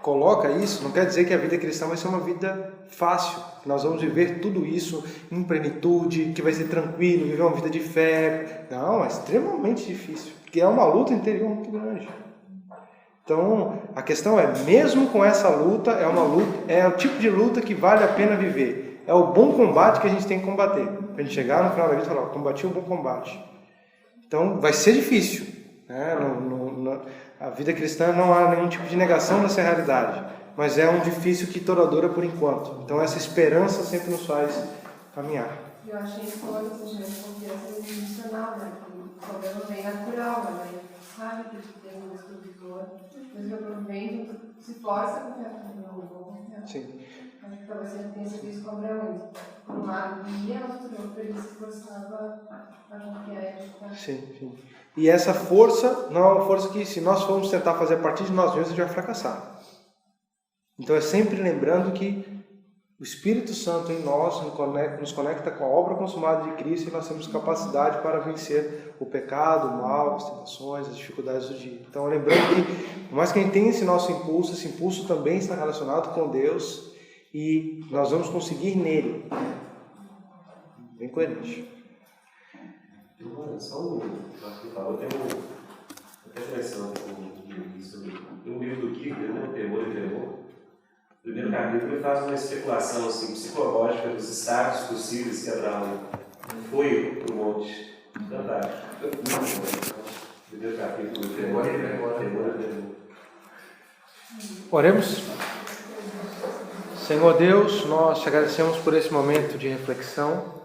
coloca isso, não quer dizer que a vida cristã vai ser uma vida fácil, que nós vamos viver tudo isso em plenitude, que vai ser tranquilo, viver uma vida de fé. Não, é extremamente difícil, porque é uma luta interior muito grande. Então, a questão é, mesmo com essa luta, é o tipo de luta que vale a pena viver. É o bom combate que a gente tem que combater. Para a gente chegar no final da vida e falar, combati o bom combate. Então, vai ser difícil, né? A vida cristã não há nenhum tipo de negação dessa realidade, mas é um difícil que toda dor é por enquanto. Então essa esperança sempre nos faz caminhar. Eu achei importante a gente confiança emocional, né? Que o problema vem natural, né? Sabe que tem um estrutura, mas que eu venho, se força a confiar no meu confiar. Sim. Acho que talvez ele tenha sido isso com Abraão. Por um lado, ia, mas por outro, ele se forçava a confiar e acreditar. Sim, sim. E essa força não é uma força que, se nós formos tentar fazer a partir de nós mesmos, a gente vai fracassar. Então é sempre lembrando que o Espírito Santo em nós nos conecta com a obra consumada de Cristo e nós temos capacidade para vencer o pecado, o mal, as tentações, as dificuldades do dia. Então lembrando que, por mais que a gente tenha esse nosso impulso, esse impulso também está relacionado com Deus e nós vamos conseguir nele. Bem coerente. Só o que falou, tem até seleção sobre um livro do Kierkegaard, né, Temor e Tremor. O primeiro capítulo ele faz uma especulação assim, psicológica dos estados possíveis que Abraão foi para o monte. Fantástico. Primeiro capítulo, Temor e Tremor. Oremos. Senhor Deus, nós te agradecemos por esse momento de reflexão.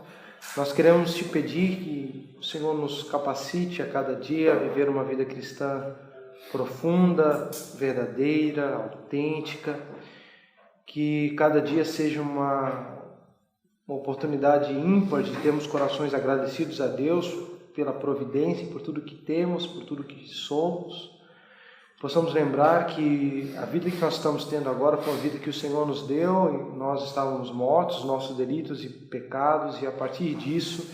Nós queremos te pedir que o Senhor nos capacite a cada dia a viver uma vida cristã profunda, verdadeira, autêntica, que cada dia seja uma oportunidade ímpar de termos corações agradecidos a Deus pela providência, por tudo que temos, por tudo que somos. Possamos lembrar que a vida que nós estamos tendo agora foi uma vida que o Senhor nos deu, e nós estávamos mortos, nossos delitos e pecados, e a partir disso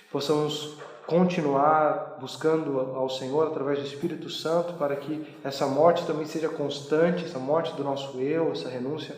possamos continuar buscando ao Senhor através do Espírito Santo para que essa morte também seja constante, essa morte do nosso eu, essa renúncia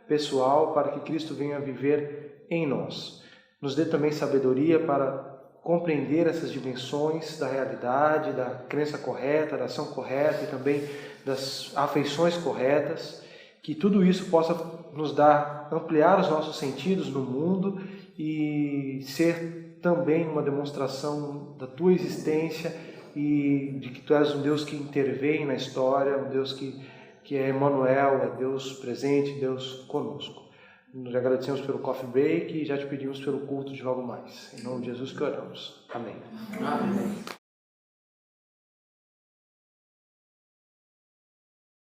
pessoal, para que Cristo venha viver em nós. Nos dê também sabedoria para compreender essas dimensões da realidade, da crença correta, da ação correta e também das afeições corretas, que tudo isso possa nos dar, ampliar os nossos sentidos no mundo e ser também uma demonstração da tua existência e de que tu és um Deus que intervém na história, um Deus que é Emmanuel, é Deus presente, Deus conosco. Nos agradecemos pelo coffee break e já te pedimos pelo culto de logo mais. Em nome de Jesus que oramos. Amém. Amém.